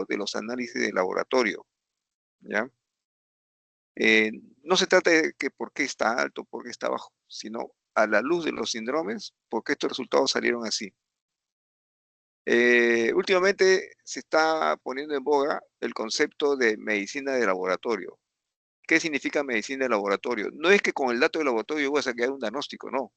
de los análisis de laboratorio, ¿ya? No se trata de que por qué está alto, por qué está bajo, sino a la luz de los síndromes, por qué estos resultados salieron así. Últimamente se está poniendo en boga el concepto de medicina de laboratorio. ¿Qué significa medicina de laboratorio? No es que con el dato de laboratorio yo voy a sacar un diagnóstico, no,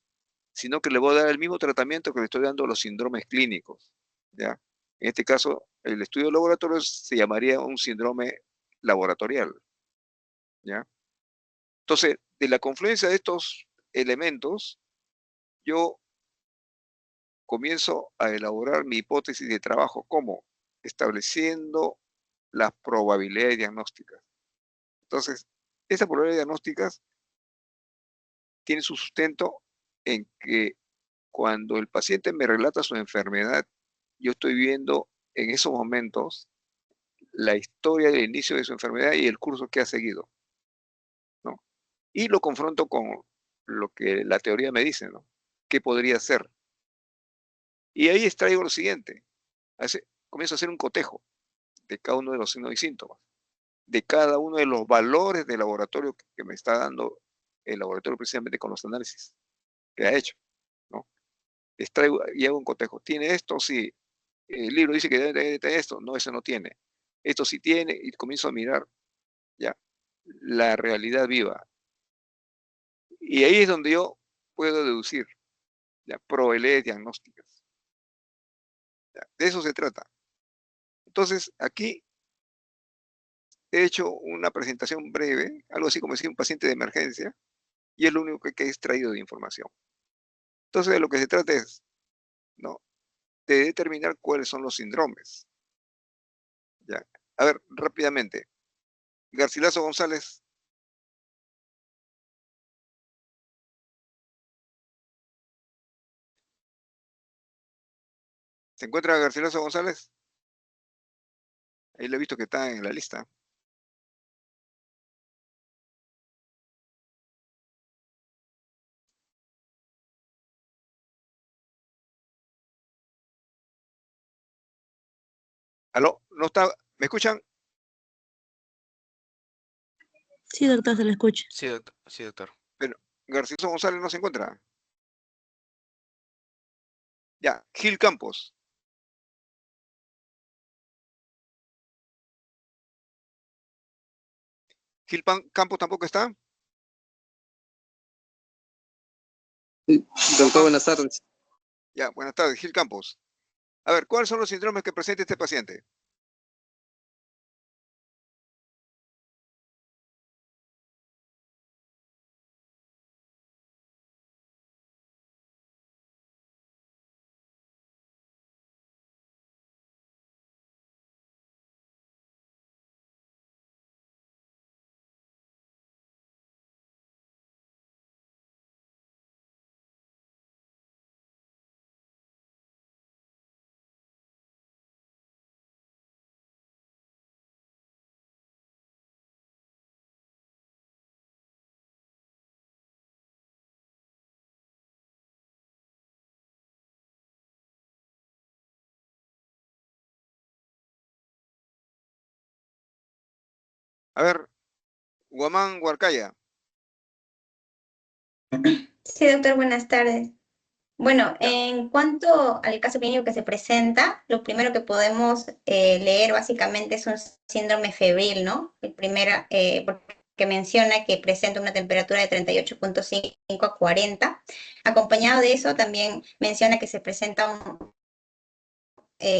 sino que le voy a dar el mismo tratamiento que le estoy dando a los síndromes clínicos, ¿ya? En este caso, el estudio de laboratorio se llamaría un síndrome laboratorial, ¿ya? Entonces, de la confluencia de estos elementos, yo comienzo a elaborar mi hipótesis de trabajo, ¿cómo? Estableciendo las probabilidades diagnósticas. Entonces, esas probabilidades diagnósticas tienen su sustento en que cuando el paciente me relata su enfermedad, yo estoy viendo en esos momentos la historia del inicio de su enfermedad y el curso que ha seguido, ¿no? Y lo confronto con lo que la teoría me dice, ¿no? ¿Qué podría ser? Y ahí extraigo lo siguiente, comienzo a hacer un cotejo de cada uno de los signos y síntomas, de cada uno de los valores de laboratorio que me está dando el laboratorio precisamente con los análisis que ha hecho, ¿no? Extraigo y hago un cotejo. ¿Tiene esto? Sí. El libro dice que debe tener esto. No, ese no tiene. Esto sí tiene, y comienzo a mirar ya la realidad viva. Y ahí es donde yo puedo deducir ya probabilidades diagnósticas. Ya, de eso se trata. Entonces, aquí he hecho una presentación breve, algo así como decir un paciente de emergencia, y es lo único que he extraído de información. Entonces, de lo que se trata es, ¿no?, de determinar cuáles son los síndromes. Ya. A ver, rápidamente. Garcilaso González. ¿Se encuentra Garcilaso González? Ahí lo he visto que está en la lista. ¿Aló? ¿No está? ¿Me escuchan? Sí, doctor, se lo escucha. Sí, doctor. Sí, doctor. Pero Garcilaso González no se encuentra. Ya, Gil Campos. Campos tampoco está. Doctor, buenas tardes. Ya, buenas tardes, Gil Campos. A ver, ¿cuáles son los síndromes que presenta este paciente? A ver, Guamán Huarcaya. Sí, doctor, buenas tardes. Bueno, Ya. en cuanto al caso clínico que se presenta, lo primero que podemos leer básicamente es un síndrome febril, ¿no? El primero, porque menciona que presenta una temperatura de 38.5 a 40. Acompañado de eso, también menciona que se presenta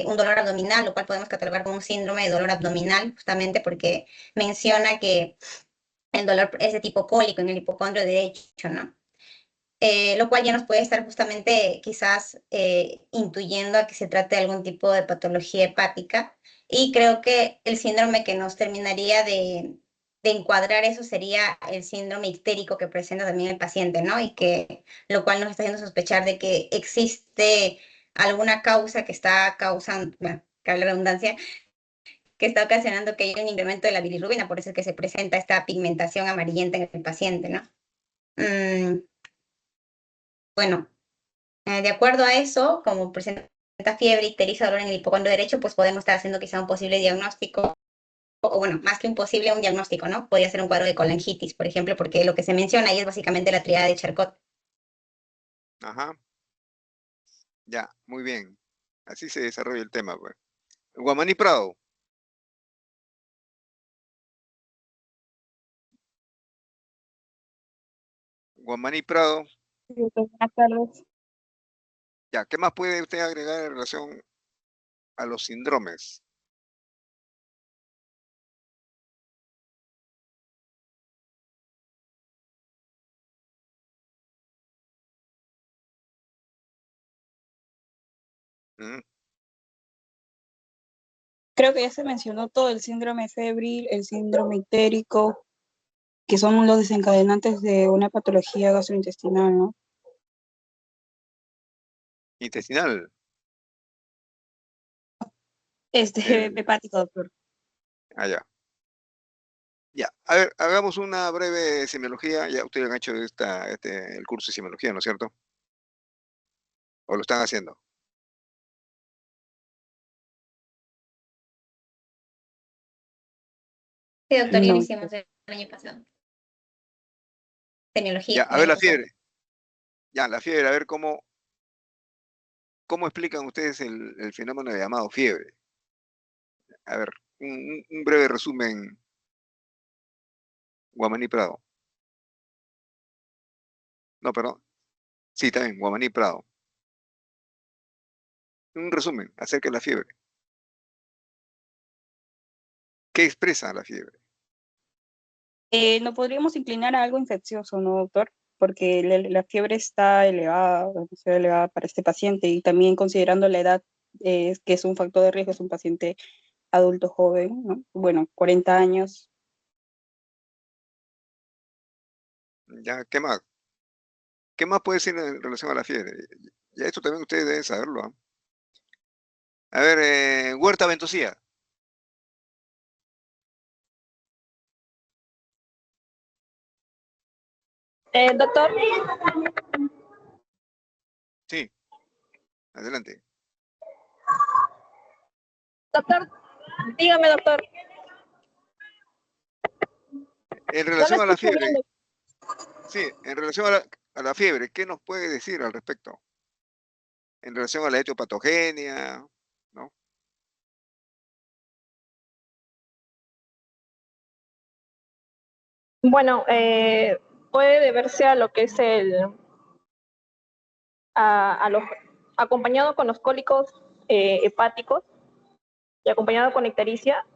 un dolor abdominal, lo cual podemos catalogar como un síndrome de dolor abdominal, justamente porque menciona que el dolor es de tipo cólico en el hipocondrio derecho, ¿no? Lo cual ya nos puede estar justamente quizás intuyendo a que se trate de algún tipo de patología hepática. Y creo que el síndrome que nos terminaría de encuadrar eso sería el síndrome ictérico que presenta también el paciente, ¿no? Y que lo cual nos está haciendo sospechar de que existe alguna causa que está causando, bueno, cabe la redundancia, que está ocasionando que haya un incremento de la bilirrubina, por eso es que se presenta esta pigmentación amarillenta en el paciente, ¿no? Bueno, de acuerdo a eso, como presenta presenta fiebre, ictericia, dolor en el hipocondrio derecho, pues podemos estar haciendo quizá un posible diagnóstico, o bueno, más que un posible, un diagnóstico, ¿no? Podría ser un cuadro de colangitis, por ejemplo, porque lo que se menciona ahí es básicamente la triada de Charcot. Ajá. Ya, muy bien. Así se desarrolla el tema, pues. Guamaní Prado. Guamaní Prado. Sí, doctor, buenas tardes. Ya, ¿qué más puede usted agregar en relación a los síndromes? ¿Mm? Creo que ya se mencionó todo, el síndrome febril, el síndrome ictérico, que son los desencadenantes de una patología gastrointestinal, ¿no? Intestinal. Este, hepático, doctor. Ya. Ya, a ver, hagamos una breve semiología. Ya ustedes han hecho el curso de semiología, ¿no es cierto? ¿O lo están haciendo? Sí, doctor, ya lo No. hicimos el año pasado. Semiología Ya, el a ver año la pasado. fiebre. Ya, la fiebre, a ver cómo explican ustedes el fenómeno llamado fiebre. A ver, un breve resumen, Guamaní Prado. No, perdón. Sí, también, Guamaní Prado. Un resumen acerca de la fiebre. ¿Qué expresa la fiebre? No podríamos inclinar a algo infeccioso, ¿no, doctor? Porque la fiebre está elevada, demasiado elevada para este paciente y también considerando la edad, que es un factor de riesgo, es un paciente adulto joven, ¿no? Bueno, 40 años. Ya, ¿qué más? ¿Qué más puede decir en relación a la fiebre? Ya esto también ustedes deben saberlo, ¿ah? A ver, Huerta Ventosía. Doctor, Sí, adelante. doctor, dígame, doctor. En No lo relación a la escucho bien, fiebre, doctor. sí, en relación a la fiebre, ¿qué nos puede decir al respecto? En relación a la etiopatogenia, ¿no? Bueno, puede deberse a lo que es a los, acompañado con los cólicos hepáticos y acompañado con ictericia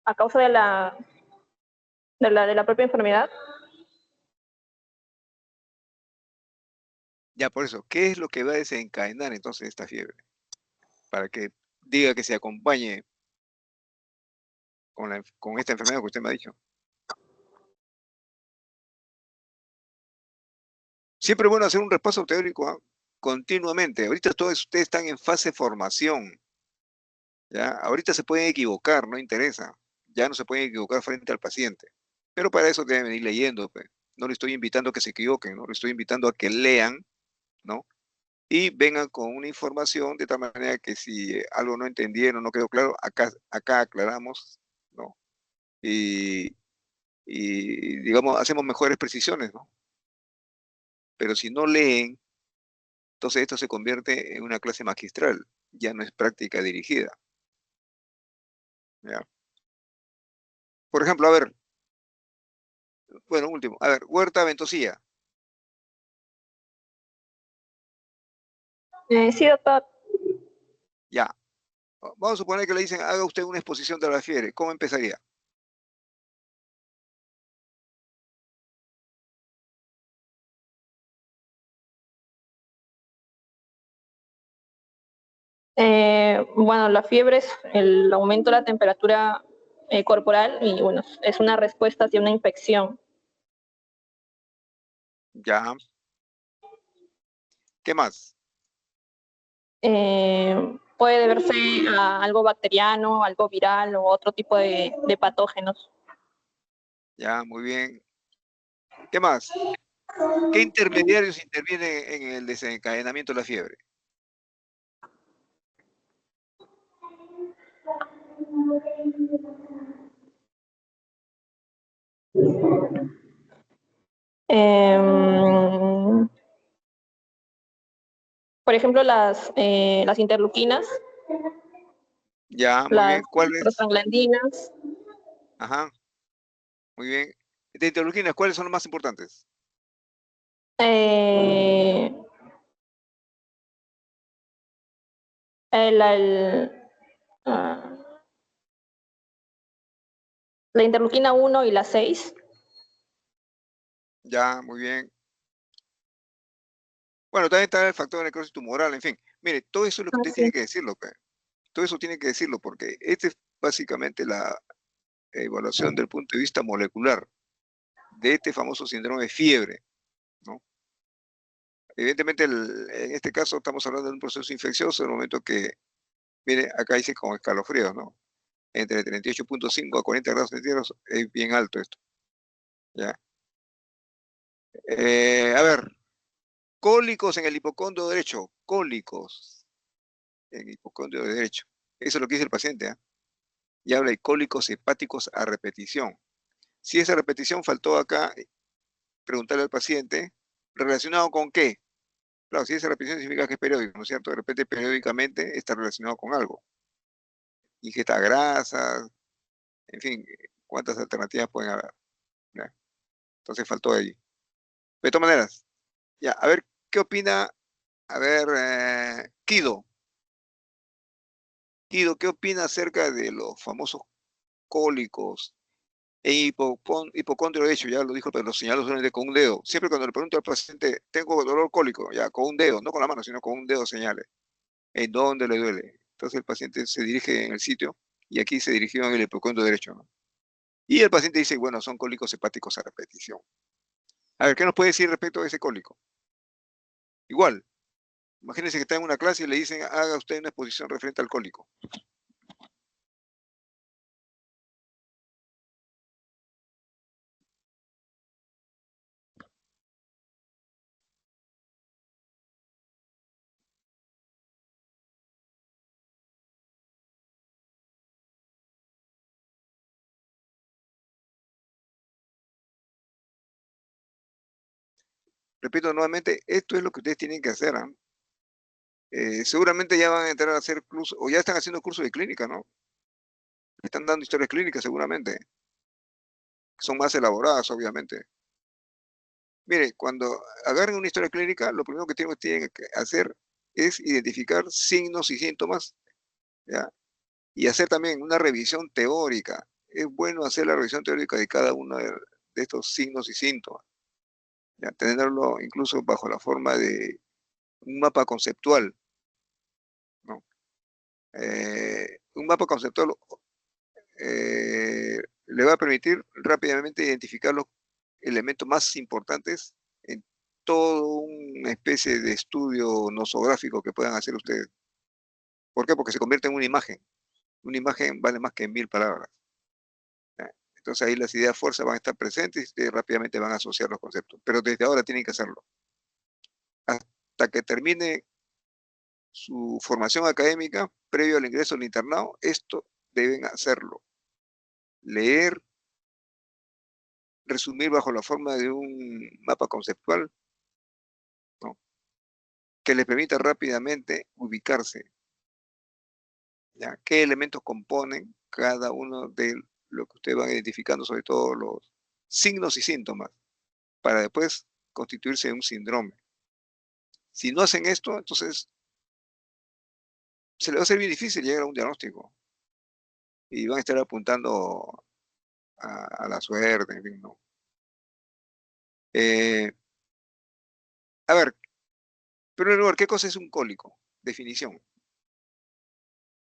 a causa de la propia enfermedad. Ya por eso, ¿qué es lo que va a desencadenar entonces esta fiebre? Para que diga que se acompañe con esta enfermedad que usted me ha dicho. Siempre es bueno hacer un repaso teórico, ¿ah? Continuamente. Ahorita todos ustedes están en fase de formación. ¿Ya? Ahorita se pueden equivocar, no interesa. Ya no se pueden equivocar frente al paciente. Pero para eso deben venir leyendo, pues. No le estoy invitando a que se equivoquen, no le estoy invitando a que lean, ¿no? Y vengan con una información de tal manera que si algo no entendieron, no quedó claro, acá aclaramos, ¿no? Y, digamos, hacemos mejores precisiones, ¿no? Pero si no leen, entonces esto se convierte en una clase magistral, ya no es práctica dirigida, ¿ya? Por ejemplo, a ver, bueno, último, a ver, Huerta Ventosía, Sí, doctor. ya. Vamos a suponer que le dicen, haga usted una exposición de la fiebre, ¿cómo empezaría? Bueno, la fiebre es el aumento de la temperatura corporal y bueno, es una respuesta hacia una infección. Ya. ¿Qué más? Puede deberse a algo bacteriano, algo viral o otro tipo de patógenos. Ya, muy bien. ¿Qué más? ¿Qué intermediarios intervienen en el desencadenamiento de la fiebre? Por ejemplo, las interleuquinas, Ya, muy las bien. ¿Cuáles? prostaglandinas, Ajá, muy bien. De interleuquinas, ¿cuáles son los más importantes? eh, el, el, ah, la interleuquina 1 y la 6. Ya, muy bien. Bueno, también está el factor de necrosis tumoral, en fin. Mire, todo eso es lo que Ah, usted sí. tiene que decirlo, pe. Todo eso tiene que decirlo, porque este es básicamente la evaluación del punto de vista molecular de este famoso síndrome de fiebre, ¿no? Evidentemente, en este caso estamos hablando de un proceso infeccioso en el momento que, mire, acá dice con escalofríos, ¿no? Entre 38.5 a 40 grados centígrados es bien alto esto, ¿ya? A ver, cólicos en el hipocondrio derecho, cólicos en el hipocondrio derecho. Eso es lo que dice el paciente, ¿ah? Y habla de cólicos hepáticos a repetición. Si esa repetición faltó acá, preguntarle al paciente, ¿relacionado con qué? Claro, si esa repetición significa que es periódico, ¿no es cierto? De repente periódicamente está relacionado con algo. Ingesta grasas, en fin, cuántas alternativas pueden haber, ¿ya? Entonces faltó ahí. De todas maneras, ya, a ver, ¿qué opina? A ver, Kido. Kido, ¿qué opina acerca de los famosos cólicos en hipocondrio derecho? Ya lo dijo, pero lo señaló solamente con un dedo. Siempre cuando le pregunto al paciente, tengo dolor cólico, ya con un dedo, no con la mano, sino con un dedo señale. ¿En dónde le duele? Entonces el paciente se dirige en el sitio y aquí se dirigió en el hipocondrio derecho, ¿no? Y el paciente dice, bueno, son cólicos hepáticos a repetición. A ver, ¿qué nos puede decir respecto a ese cólico? Igual, imagínense que está en una clase y le dicen, haga usted una exposición referente al cólico. Repito nuevamente, esto es lo que ustedes tienen que hacer, ¿ah? Seguramente ya van a entrar a hacer cursos, o ya están haciendo cursos de clínica, ¿no? Están dando historias clínicas seguramente, que son más elaboradas, obviamente. Mire, cuando agarren una historia clínica, lo primero que tienen que hacer es identificar signos y síntomas, ¿ya? Y hacer también una revisión teórica. Es bueno hacer la revisión teórica de cada uno de estos signos y síntomas, ¿ya? Tenerlo incluso bajo la forma de un mapa conceptual, ¿no? Un mapa conceptual le va a permitir rápidamente identificar los elementos más importantes en toda una especie de estudio nosográfico que puedan hacer ustedes. ¿Por qué? Porque se convierte en una imagen. Una imagen vale más que 1000 palabras, ¿ya? Entonces ahí las ideas fuerzas van a estar presentes y ustedes rápidamente van a asociar los conceptos. Pero desde ahora tienen que hacerlo. Hasta que termine su formación académica, previo al ingreso al internado, esto deben hacerlo. Leer, resumir bajo la forma de un mapa conceptual, ¿no? Que les permita rápidamente ubicarse, ¿ya? ¿Qué elementos componen cada uno de lo que ustedes van identificando, sobre todo los signos y síntomas, para después constituirse en un síndrome? Si no hacen esto, entonces se les va a ser bien difícil llegar a un diagnóstico y van a estar apuntando a la suerte, en fin, ¿no? Eh, a ver, en primer lugar, ¿qué cosa es un cólico? Definición.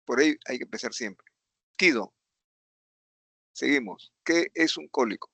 Por ahí hay que empezar siempre. Kido, seguimos. ¿Qué es un cólico?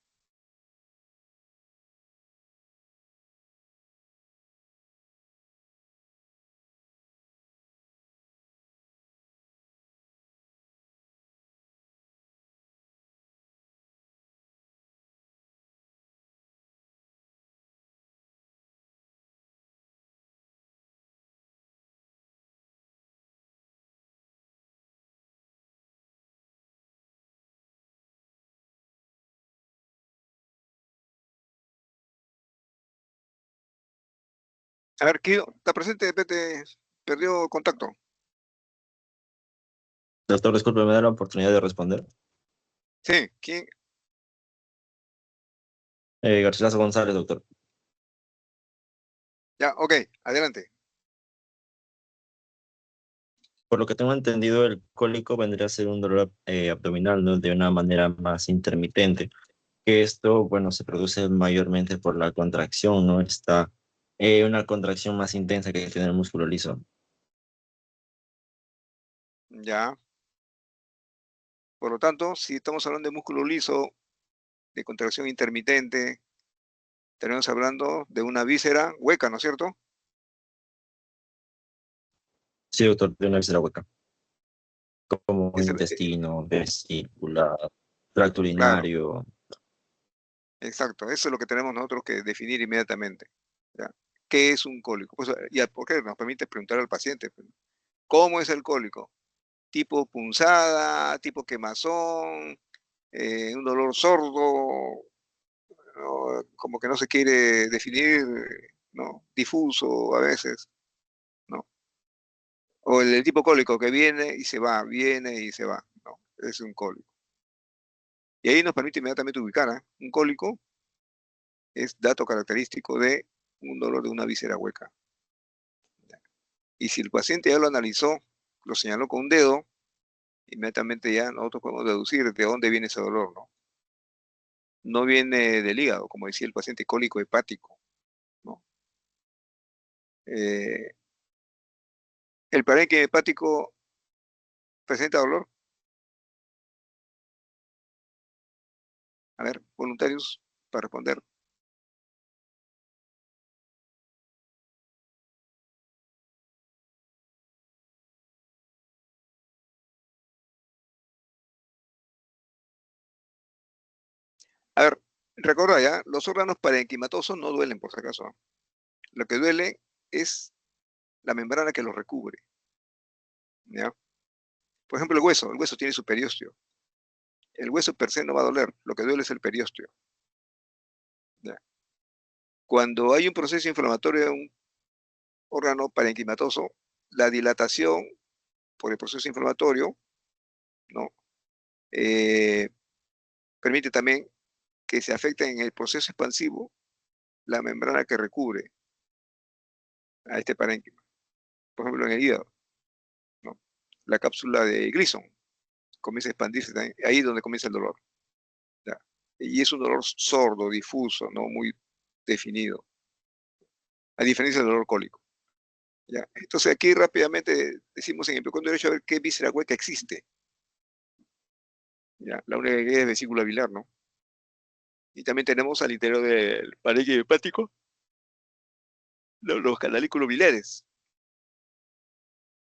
A ver, Guido, ¿está presente? Pete, perdió contacto. Doctor, disculpe, ¿me da la oportunidad de responder? Sí, ¿quién? Garcilaso González, doctor. Ya, ok, adelante. Por lo que tengo entendido, el cólico vendría a ser un dolor abdominal, ¿no? De una manera más intermitente. Que esto, bueno, se produce mayormente por la contracción, ¿no? Está una contracción más intensa que tiene el músculo liso. Ya. Por lo tanto, si estamos hablando de músculo liso, de contracción intermitente, estaremos hablando de una víscera hueca, ¿no es cierto? Sí, doctor, de una víscera hueca, como Es el- intestino, vesícula, tracto claro, urinario. exacto. Eso es lo que tenemos nosotros que definir inmediatamente. ¿Ya? ¿Qué es un cólico? Pues, ya, porque nos permite preguntar al paciente, pues, ¿cómo es el cólico? Tipo punzada, tipo quemazón, un dolor sordo, ¿no? Como que no se quiere definir, ¿no? Difuso a veces, ¿no? O el tipo cólico que viene y se va, ¿no? Es un cólico. Y ahí nos permite inmediatamente ubicar, ¿ah? Un cólico es dato característico de un dolor de una víscera hueca. Y si el paciente ya lo analizó, lo señaló con un dedo, inmediatamente ya nosotros podemos deducir de dónde viene ese dolor, ¿no? No viene del hígado, como decía el paciente cólico hepático, ¿no? Eh, el parénquima hepático presenta dolor. A ver, voluntarios para responder. A ver, recuerda ya, los órganos parenquimatosos no duelen por si acaso, ¿no? Lo que duele es la membrana que los recubre, ¿ya? Por ejemplo, el hueso tiene su periósteo. El hueso per se no va a doler, lo que duele es el periósteo, ¿ya? Cuando hay un proceso inflamatorio de un órgano parenquimatoso, la dilatación por el proceso inflamatorio, ¿no? Eh, permite también que se afecte en el proceso expansivo la membrana que recubre a este parénquima. Por ejemplo, en el hígado, ¿no? La cápsula de Gleason comienza a expandirse también, ahí es donde comienza el dolor, ¿ya? Y es un dolor sordo, difuso, no muy definido, a diferencia del dolor cólico, ¿ya? Entonces aquí rápidamente decimos en el epicondrio derecho a ver qué víscera hueca existe, ¿ya? La única que queda es vesícula biliar, ¿no? Y también tenemos al interior del parénquima hepático los canalículos biliares,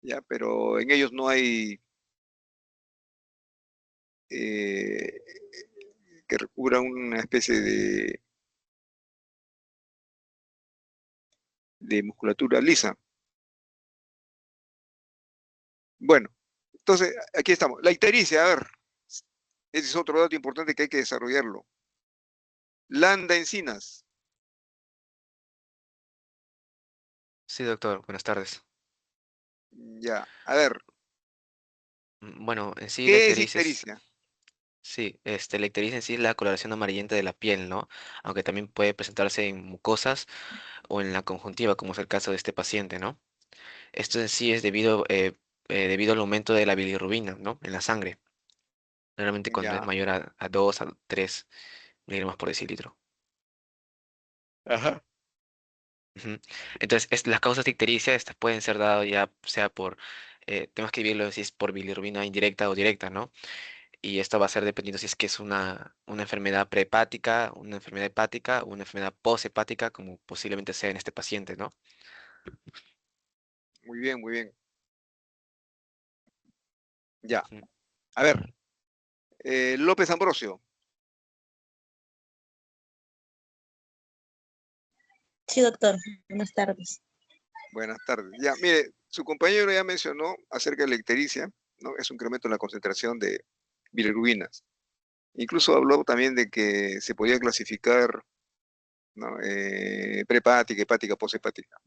¿ya? Pero en ellos no hay eh, que recubran una especie de musculatura lisa. Bueno, entonces aquí estamos. La ictericia, a ver, ese es otro dato importante que hay que desarrollarlo. Landa encinas. Sí, doctor, buenas tardes. Ya, a ver, Bueno, en sí la ¿qué es ictericia es, ictericia? sí, la ictericia en sí es la coloración amarillenta de la piel, ¿no? Aunque también puede presentarse en mucosas o en la conjuntiva, como es el caso de este paciente, ¿no? Esto en sí es debido al aumento de la bilirrubina, ¿no? En la sangre, generalmente cuando es Ya, mayor a 2 a 3 miligramos por decilitro. ajá. Ujú. Entonces, las causas de ictericia, estas pueden ser dadas ya sea por, tenemos que dividirlo si es por bilirrubina indirecta o directa, ¿no? Y esto va a ser dependiendo si es que es una enfermedad prehepática, una enfermedad hepática o una enfermedad poshepática, como posiblemente sea en este paciente, ¿no? Muy bien, muy bien. Ya, Ujú. a ver, López Ambrosio. Sí, doctor. Buenas tardes. Buenas tardes. Ya, mire, su compañero ya mencionó acerca de la ictericia, ¿no? Es un incremento en la concentración de bilirrubinas. Incluso habló también de que se podía clasificar, ¿no? Prehepática, hepática, poshepática.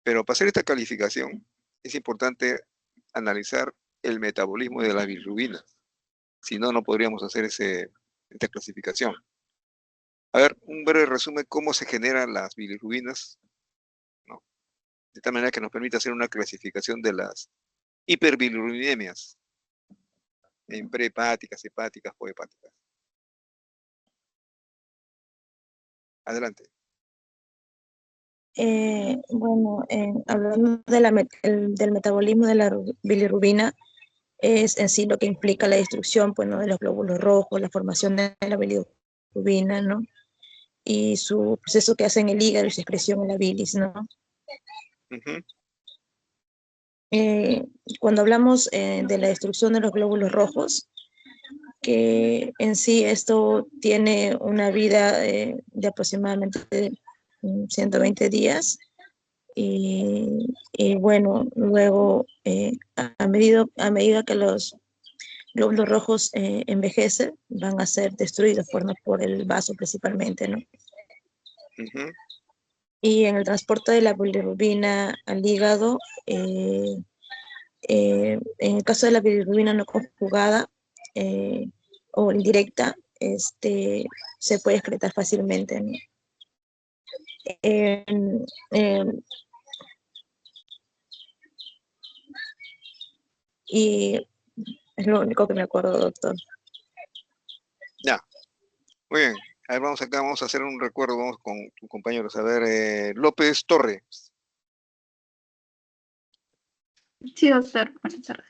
Pero para hacer esta calificación es importante analizar el metabolismo de las bilirrubinas. Si no, no podríamos hacer esta clasificación. A ver, un breve resumen cómo se generan las bilirrubinas, ¿no? De tal manera que nos permite hacer una clasificación de las hiperbilirrubinemia en prehepáticas, hepáticas, cohepáticas. Adelante. Bueno, hablando de del metabolismo de la bilirrubina, es en sí lo que implica la destrucción, pues, ¿no?, de los glóbulos rojos, la formación de la bilirrubina, ¿no? Y su proceso que hace en el hígado y su excreción en la bilis, ¿no? Uh-huh. Cuando hablamos de la destrucción de los glóbulos rojos, que en sí esto tiene una vida de aproximadamente 120 días, y bueno, luego a medida que los glóbulos rojos envejecen, van a ser destruidos por el vaso principalmente, ¿no? Uh-huh. Y en el transporte de la bilirrubina al hígado, en el caso de la bilirrubina no conjugada o indirecta, se puede excretar fácilmente, ¿no? En, en, y es lo único que me acuerdo, doctor. Ya, muy bien. A ver, vamos acá, vamos a hacer un recuerdo, vamos con tus compañeros. A ver, López Torres. Sí, doctor. Buenas tardes.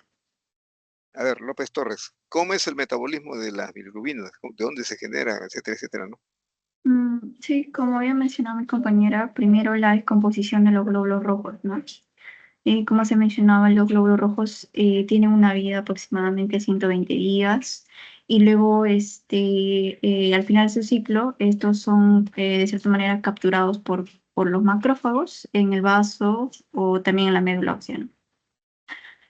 A ver, López Torres, ¿cómo es el metabolismo de las bilirrubinas? ¿De dónde se genera, etcétera, etcétera, no? Sí, como había mencionado mi compañera, primero la descomposición de los glóbulos rojos, ¿no? Como se mencionaba, los glóbulos rojos tienen una vida aproximadamente 120 días y luego al final de su ciclo, estos son de cierta manera capturados por los macrófagos en el vaso o también en la médula ósea, ¿no?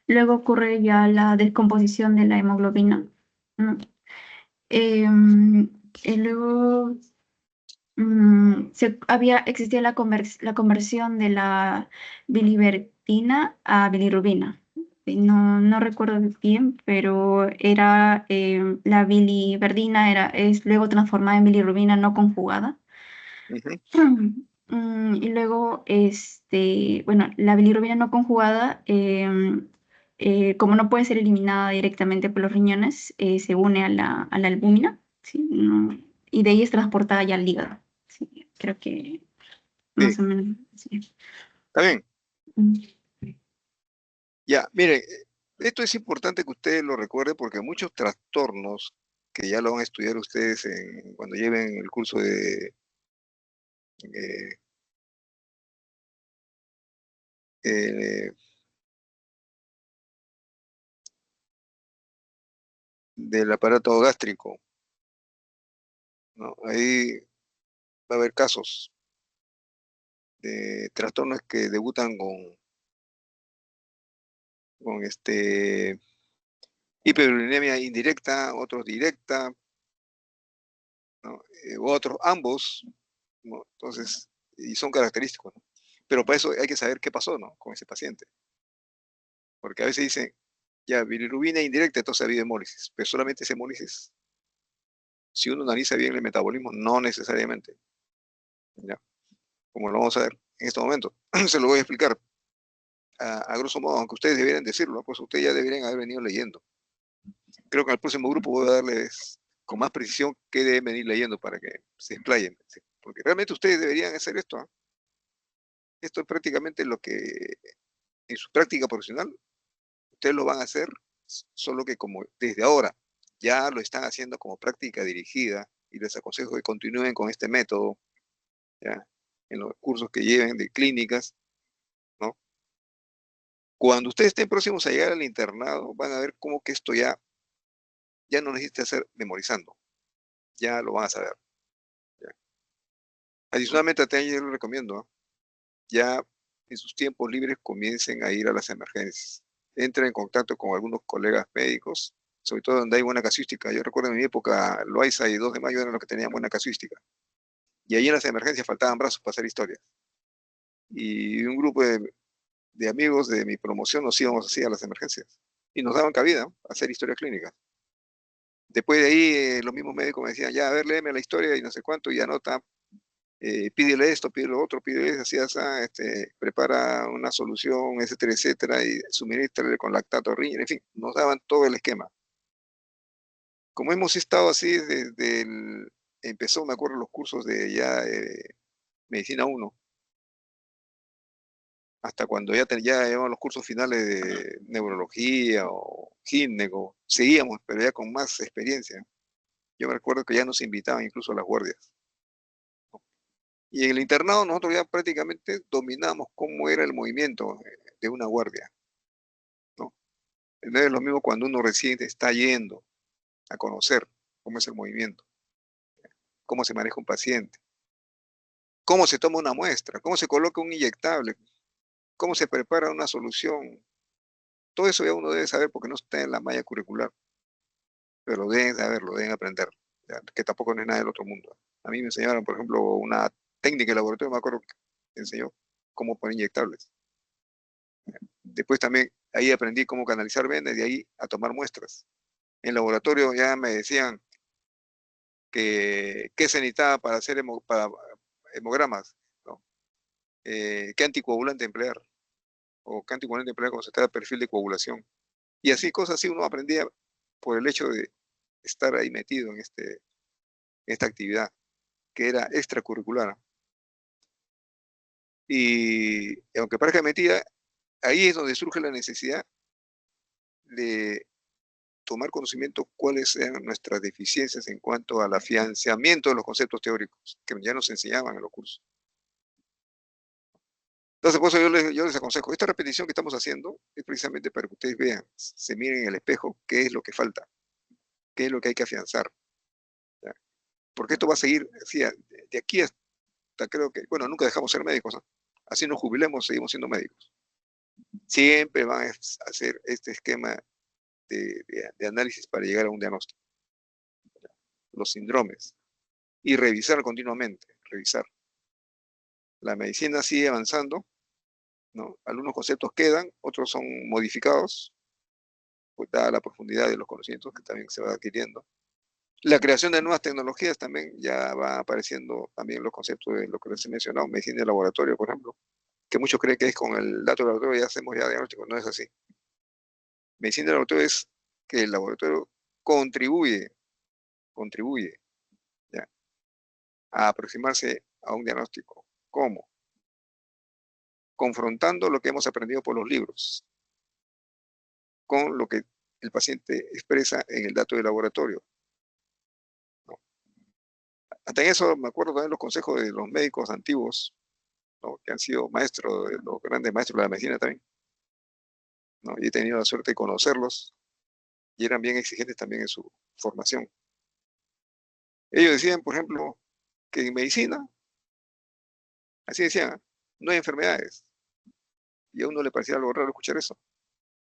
Luego ocurre ya la descomposición de la hemoglobina, ¿no? Y luego existía la conversión de la bilivertina a bilirrubina. No recuerdo bien, pero era la biliverdina es luego transformada en bilirrubina no conjugada. Uh-huh. Y luego, bueno, la bilirrubina no conjugada, como no puede ser eliminada directamente por los riñones, se une a la albúmina, ¿sí? Y de ahí es transportada ya al hígado. Sí, creo que más Sí. o menos. Sí. Está bien. Mm. Ya, miren, esto es importante que ustedes lo recuerden porque muchos trastornos que ya lo van a estudiar ustedes cuando lleven el curso eh, eh, del aparato gástrico, ¿no? Ahí va a haber casos de trastornos que debutan con hiperurinemia indirecta, otros directa, ¿no? Otros ambos, ¿no? Entonces, y son característicos, ¿no? Pero para eso hay que saber qué pasó, ¿no?, con ese paciente. Porque a veces dicen, ya, bilirrubina indirecta, entonces ha habido hemólisis, pero solamente es hemólisis. Si uno analiza bien el metabolismo, no necesariamente, ¿ya? Como lo vamos a ver en este momento. Se lo voy a explicar a grosso modo, aunque ustedes deberían decirlo, ¿no? Pues ustedes ya deberían haber venido leyendo. Creo que en el próximo grupo voy a darles con más precisión qué deben venir leyendo para que se explayen, ¿sí? Porque realmente ustedes deberían hacer esto, ¿eh? Esto es prácticamente lo que en su práctica profesional ustedes lo van a hacer, solo que como desde ahora ya lo están haciendo como práctica dirigida, y les aconsejo que continúen con este método, ¿ya?, en los cursos que lleven de clínicas, ¿no? Cuando ustedes estén próximos a llegar al internado, van a ver cómo que esto ya no necesita ser memorizando, ya lo van a saber, ¿ya? Adicionalmente, también yo les recomiendo, ¿no?, ya en sus tiempos libres comiencen a ir a las emergencias. Entren en contacto con algunos colegas médicos, sobre todo donde hay buena casuística. Yo recuerdo en mi época, Loaiza y 2 de Mayo eran los que tenían buena casuística. Y ahí en las emergencias faltaban brazos para hacer historias. y un grupo de amigos de mi promoción nos íbamos así a las emergencias y nos daban cabida, ¿no?, a hacer historia clínica. Después de ahí, los mismos médicos me decían, ya, a ver, léeme la historia y no sé cuánto, y anota, pídele esto, pídele lo otro, pídele así, así, prepara una solución, etcétera, etcétera, y suministrarle con lactato, riña, en fin, nos daban todo el esquema. Como hemos estado así desde empezó, me acuerdo, los cursos de ya Medicina 1, hasta cuando ya llevamos los cursos finales de neurología o gineco, seguíamos, pero ya con más experiencia. Yo me recuerdo que ya nos invitaban incluso a las guardias. Y en el internado nosotros ya prácticamente dominamos cómo era el movimiento de una guardia, ¿no? No es lo mismo cuando uno recién está yendo a conocer cómo es el movimiento, cómo se maneja un paciente, cómo se toma una muestra, cómo se coloca un inyectable, cómo se prepara una solución. Todo eso ya uno debe saber porque no está en la malla curricular, pero deben saberlo, deben aprender, ¿ya?, que tampoco no es nada del otro mundo. A mí me enseñaron, por ejemplo, una técnica de laboratorio, me acuerdo que me enseñó cómo poner inyectables. Después también ahí aprendí cómo canalizar venas y de ahí a tomar muestras. En laboratorio ya me decían que qué se necesitaba para hacer hemogramas, ¿no? Qué anticoagulante emplear, o qué anticoagulante emplear cuando se trata de perfil de coagulación. Y así, cosas así uno aprendía por el hecho de estar ahí metido en esta actividad, que era extracurricular. Y aunque parezca mentira, ahí es donde surge la necesidad de tomar conocimiento cuáles eran nuestras deficiencias en cuanto al afianzamiento de los conceptos teóricos que ya nos enseñaban en los cursos. Entonces, por eso yo les aconsejo, esta repetición que estamos haciendo es precisamente para que ustedes vean, se miren en el espejo qué es lo que falta, qué es lo que hay que afianzar, ¿ya? Porque esto va a seguir, decía, de aquí hasta, creo que, bueno, nunca dejamos ser médicos, ¿no? Así nos jubilemos, seguimos siendo médicos. Siempre van a hacer este esquema de análisis para llegar a un diagnóstico. Los síndromes. Y revisar continuamente, revisar. La medicina sigue avanzando, ¿no? Algunos conceptos quedan, otros son modificados, pues dada la profundidad de los conocimientos que también se va adquiriendo. La creación de nuevas tecnologías también ya va apareciendo también los conceptos de lo que les he mencionado, medicina de laboratorio, por ejemplo, que muchos creen que es con el dato de laboratorio ya hacemos ya diagnóstico, no es así. Medicina de laboratorio es que el laboratorio contribuye, ¿ya?, a aproximarse a un diagnóstico. ¿Cómo? Confrontando lo que hemos aprendido por los libros con lo que el paciente expresa en el dato de laboratorio, ¿no? Hasta en eso me acuerdo también los consejos de los médicos antiguos, ¿no?, que han sido maestros, los grandes maestros de la medicina también, ¿no? Y he tenido la suerte de conocerlos y eran bien exigentes también en su formación. Ellos decían, por ejemplo, que en medicina, así decían, no hay enfermedades. Y a uno le parecía algo raro escuchar eso.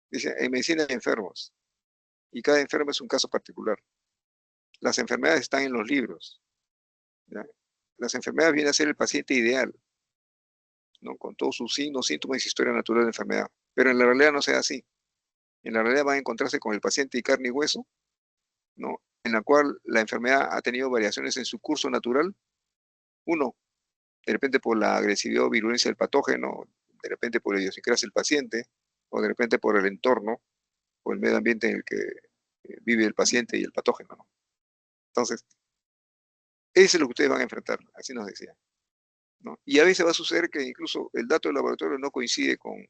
Dice, en medicina hay enfermos, y cada enfermo es un caso particular. Las enfermedades están en los libros, ¿ya? Las enfermedades vienen a ser el paciente ideal, ¿no?, con todos sus signos, síntomas y historia natural de la enfermedad. Pero en la realidad no sea así. En la realidad van a encontrarse con el paciente de carne y hueso, ¿no?, en la cual la enfermedad ha tenido variaciones en su curso natural. Uno, de repente por la agresividad o virulencia del patógeno, de repente por la idiosincrasia del paciente, o de repente por el entorno o el medio ambiente en el que vive el paciente y el patógeno, ¿no? Entonces, eso es lo que ustedes van a enfrentar, así nos decían, ¿no? Y a veces va a suceder que incluso el dato del laboratorio no coincide con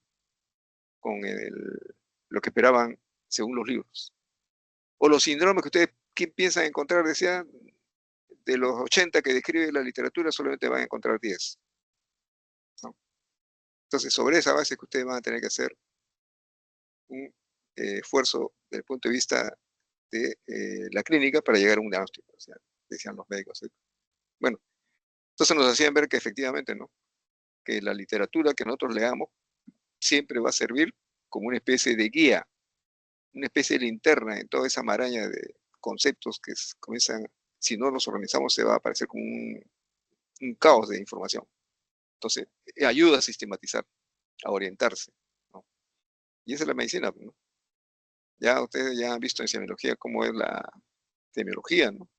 lo que esperaban según los libros. O los síndromes que ustedes piensan encontrar, decían, de los 80 que describe la literatura, solamente van a encontrar 10, ¿no? Entonces, sobre esa base que ustedes van a tener que hacer un esfuerzo desde el punto de vista de la clínica para llegar a un diagnóstico, o sea, decían los médicos. Bueno, entonces nos hacían ver que efectivamente, ¿no?, que la literatura que nosotros leamos siempre va a servir como una especie de guía, una especie de linterna en toda esa maraña de conceptos que comienzan, si no los organizamos, se va a aparecer como un caos de información. Entonces, ayuda a sistematizar, a orientarse, ¿no? Y esa es la medicina, ¿no? Ya ustedes ya han visto en semiología cómo es la semiología, ¿no?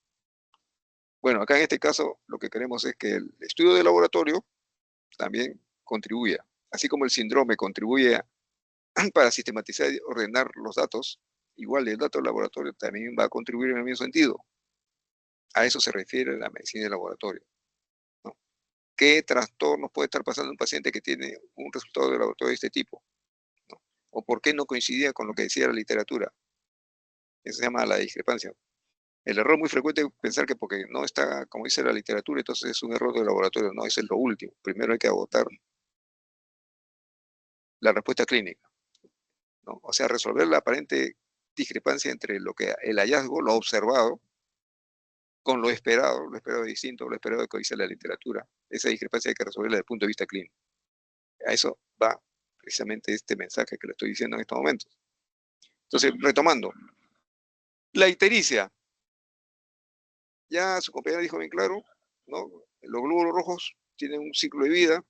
Bueno, acá en este caso lo que queremos es que el estudio de laboratorio también contribuya, así como el síndrome contribuye para sistematizar y ordenar los datos, igual el dato del laboratorio también va a contribuir en el mismo sentido. A eso se refiere la medicina de laboratorio, ¿no? ¿Qué trastornos puede estar pasando un paciente que tiene un resultado de laboratorio de este tipo, ¿no? ¿O por qué no coincidía con lo que decía la literatura? Eso se llama la discrepancia. El error muy frecuente es pensar que porque no está, como dice la literatura, entonces es un error de laboratorio. No, eso es lo último. Primero hay que agotar la respuesta clínica, ¿no? O sea, resolver la aparente discrepancia entre lo que el hallazgo, lo observado, con lo esperado es distinto, lo esperado que dice la literatura. Esa discrepancia hay que resolverla desde el punto de vista clínico. A eso va precisamente este mensaje que le estoy diciendo en estos momentos. Entonces, retomando, la ictericia, ya su compañera dijo bien claro, ¿no? Los glóbulos rojos tienen un ciclo de vida.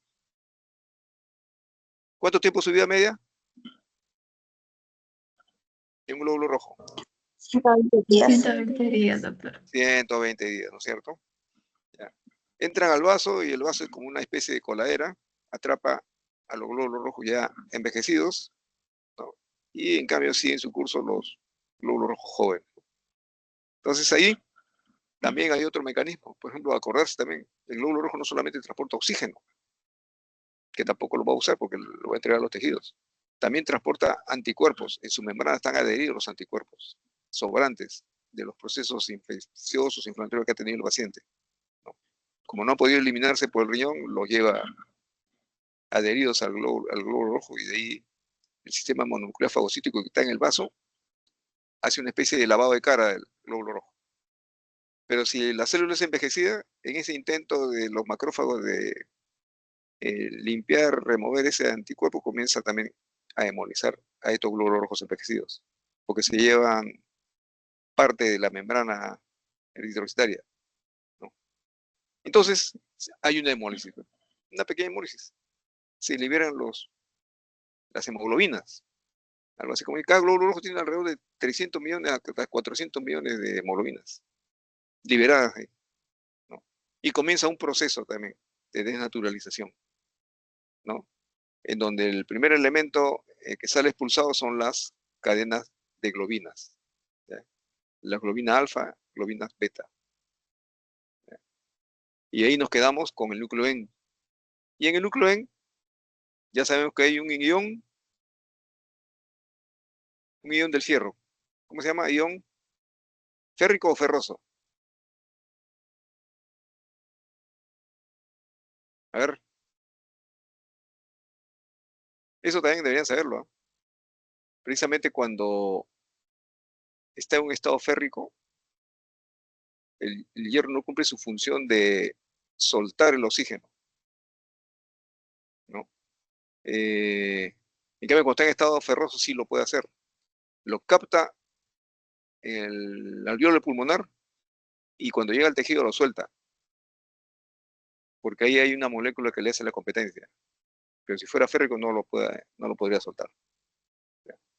¿Cuánto tiempo es su vida media? En un glóbulo rojo. 120 días. 120 días, doctor. 120 días, ¿no es cierto? Ya. Entran al vaso y el vaso es como una especie de coladera, atrapa a los glóbulos rojos ya envejecidos, ¿no? Y en cambio siguen su curso los glóbulos rojos jóvenes. Entonces ahí también hay otro mecanismo. Por ejemplo, acordarse también, el glóbulo rojo no solamente transporta oxígeno, que tampoco lo va a usar porque lo va a entregar a los tejidos. También transporta anticuerpos. En su membrana están adheridos los anticuerpos sobrantes de los procesos infecciosos, inflamatorios que ha tenido el paciente, ¿no? Como no ha podido eliminarse por el riñón, los lleva adheridos al glóbulo rojo y de ahí el sistema mononuclear fagocítico que está en el vaso hace una especie de lavado de cara del glóbulo rojo. Pero si la célula es envejecida, en ese intento de los macrófagos de limpiar, remover ese anticuerpo, comienza también a demonizar a estos glóbulos rojos envejecidos, porque se llevan parte de la membrana eritrocitaria, ¿no? Entonces, hay una hemólisis, ¿no? Una pequeña hemólisis. Se liberan las hemoglobinas. Algo así como que cada glóbulo rojo tiene alrededor de 300 millones a 400 millones de hemoglobinas liberadas, ¿no? Y comienza un proceso también de desnaturalización, ¿no? En donde el primer elemento que sale expulsado son las cadenas de globinas, ¿ya? La globina alfa, globinas beta, ¿ya? Y ahí nos quedamos con el núcleo N. Y en el núcleo N ya sabemos que hay un ion del fierro. ¿Cómo se llama? Ion férrico o ferroso. A ver, eso también deberían saberlo, ¿eh? Precisamente cuando está en un estado férrico, el hierro no cumple su función de soltar el oxígeno, ¿no? En cambio, cuando está en estado ferroso sí lo puede hacer. Lo capta el alveolo pulmonar y cuando llega al tejido lo suelta, porque ahí hay una molécula que le hace la competencia. Pero si fuera férrico no lo podría soltar.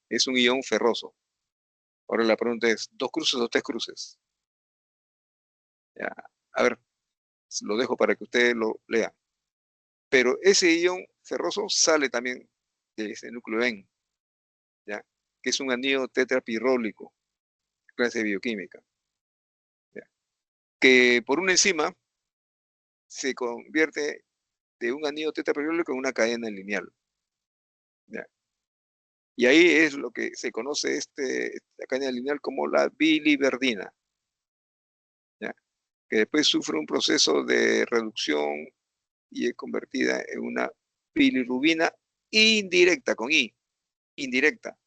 Es un ion ferroso. Ahora la pregunta es, ¿2 cruces o 3 cruces? Ya, a ver, lo dejo para que ustedes lo lean. Pero ese ion ferroso sale también de ese núcleo N, ¿ya? Que es un anillo tetrapirrólico, clase de bioquímica, ¿ya? Que por una enzima se convierte de un anillo tetrapirrólico en una cadena lineal, ¿ya? Y ahí es lo que se conoce esta cadena lineal como la biliverdina, ¿ya? Que después sufre un proceso de reducción y es convertida en una bilirrubina indirecta, con I, indirecta,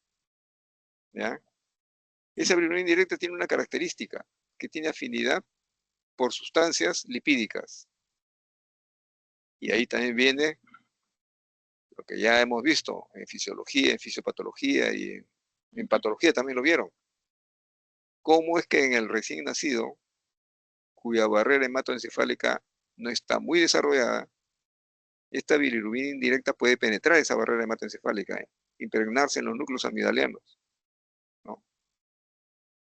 ¿ya? Esa bilirrubina indirecta tiene una característica, que tiene afinidad por sustancias lipídicas. Y ahí también viene lo que ya hemos visto en fisiología, en fisiopatología y en patología también lo vieron. Cómo es que en el recién nacido, cuya barrera hematoencefálica no está muy desarrollada, esta bilirrubina indirecta puede penetrar esa barrera hematoencefálica, impregnarse en los núcleos amigdalianos, ¿no?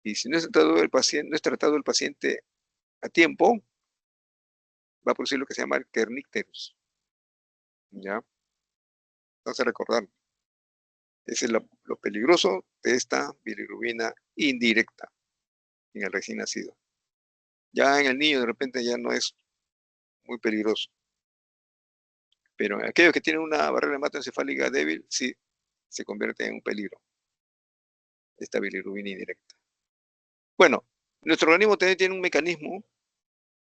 Y si no es tratado el paciente a tiempo, va a producir lo que se llama el kernicterus, ¿ya? Entonces recordar, ese es lo peligroso de esta bilirrubina indirecta en el recién nacido. Ya en el niño de repente ya no es muy peligroso. Pero en aquellos que tienen una barrera hematoencefálica débil, sí se convierte en un peligro esta bilirrubina indirecta. Bueno, nuestro organismo también tiene un mecanismo,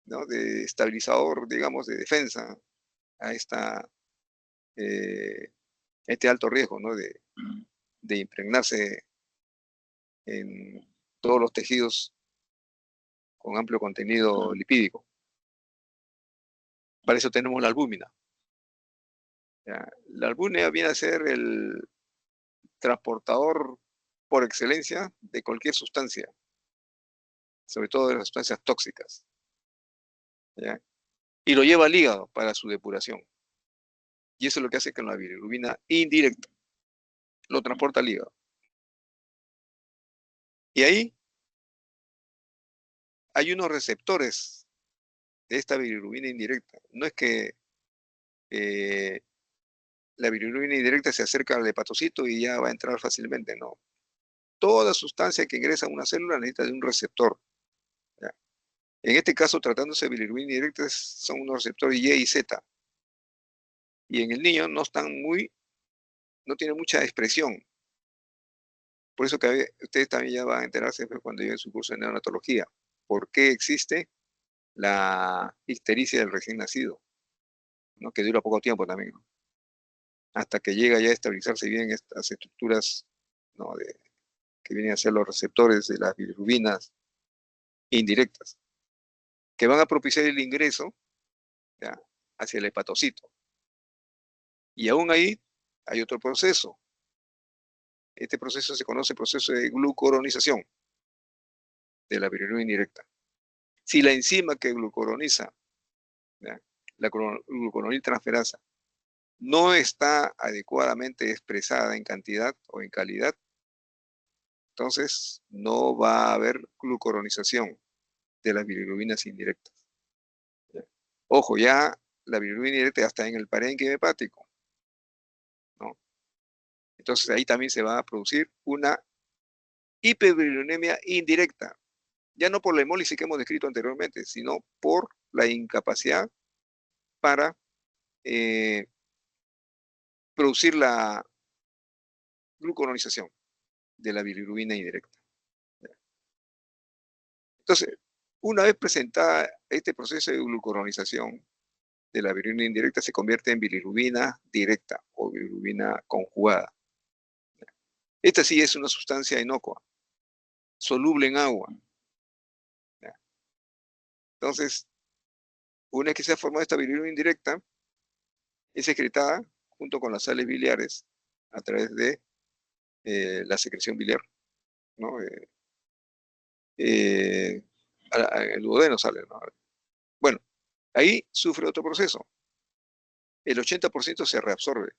¿no?, de estabilizador, digamos, de defensa a este alto riesgo, ¿no?, de impregnarse en todos los tejidos con amplio contenido lipídico. Para eso tenemos la albúmina. ¿Ya? La albúmina viene a ser el transportador por excelencia de cualquier sustancia, sobre todo de las sustancias tóxicas, ¿ya? Y lo lleva al hígado para su depuración. Y eso es lo que hace con la bilirrubina indirecta. Lo transporta al hígado. Y ahí hay unos receptores de esta bilirrubina indirecta. No es que la bilirrubina indirecta se acerca al hepatocito y ya va a entrar fácilmente, no. Toda sustancia que ingresa a una célula necesita de un receptor, ¿ya? En este caso, tratándose de bilirrubina indirecta, son unos receptores Y y Z. Y en el niño no tiene mucha expresión. Por eso que ustedes también ya van a enterarse cuando lleven su curso de neonatología. ¿Por qué existe la ictericia del recién nacido? ¿No? Que dura poco tiempo también, ¿no? Hasta que llega ya a estabilizarse bien estas estructuras, ¿no?, que vienen a ser los receptores de las bilirrubinas indirectas, que van a propiciar el ingreso, ¿ya?, hacia el hepatocito. Y aún ahí hay otro proceso. Este proceso se conoce proceso de glucuronización de la bilirrubina indirecta. Si la enzima que glucuroniza, ¿ya?, la glucuroniltransferasa, no está adecuadamente expresada en cantidad o en calidad, entonces no va a haber glucuronización de las bilirrubinas indirectas. ¿Ya? Ojo, ya la bilirrubina indirecta ya está en el parénquima hepático, ¿no? Entonces ahí también se va a producir una hiperbilirubinemia indirecta, ya no por la hemólisis que hemos descrito anteriormente, sino por la incapacidad para producir la glucuronización de la bilirrubina indirecta. Entonces, una vez presentada este proceso de glucuronización de la bilirrubina indirecta, se convierte en bilirrubina directa o bilirrubina conjugada. Esta sí es una sustancia inocua, soluble en agua. Entonces, una vez que se ha formado esta bilirrubina indirecta, es secretada junto con las sales biliares a través de la secreción biliar, ¿no? El duodeno sale, ¿no? Bueno, ahí sufre otro proceso. El 80% se reabsorbe,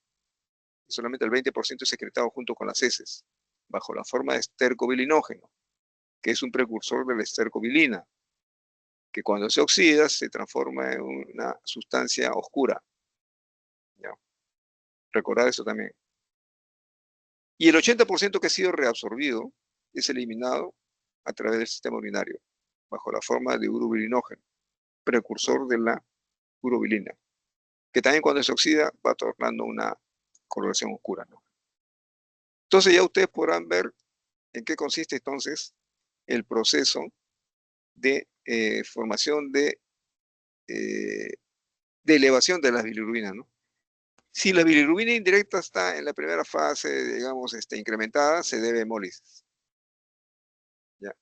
y solamente el 20% es secretado junto con las heces, bajo la forma de estercobilinógeno, que es un precursor de la estercobilina, que cuando se oxida se transforma en una sustancia oscura. ¿Ya? Recordad eso también. Y el 80% que ha sido reabsorbido es eliminado a través del sistema urinario, bajo la forma de urobilinógeno, precursor de la urobilina, que también cuando se oxida va tornando una coloración oscura, ¿no? Entonces ya ustedes podrán ver en qué consiste entonces el proceso de formación de elevación de las bilirrubinas, ¿no? Si la bilirrubina indirecta está en la primera fase, digamos, incrementada, se debe a hemólisis. ¿Ya?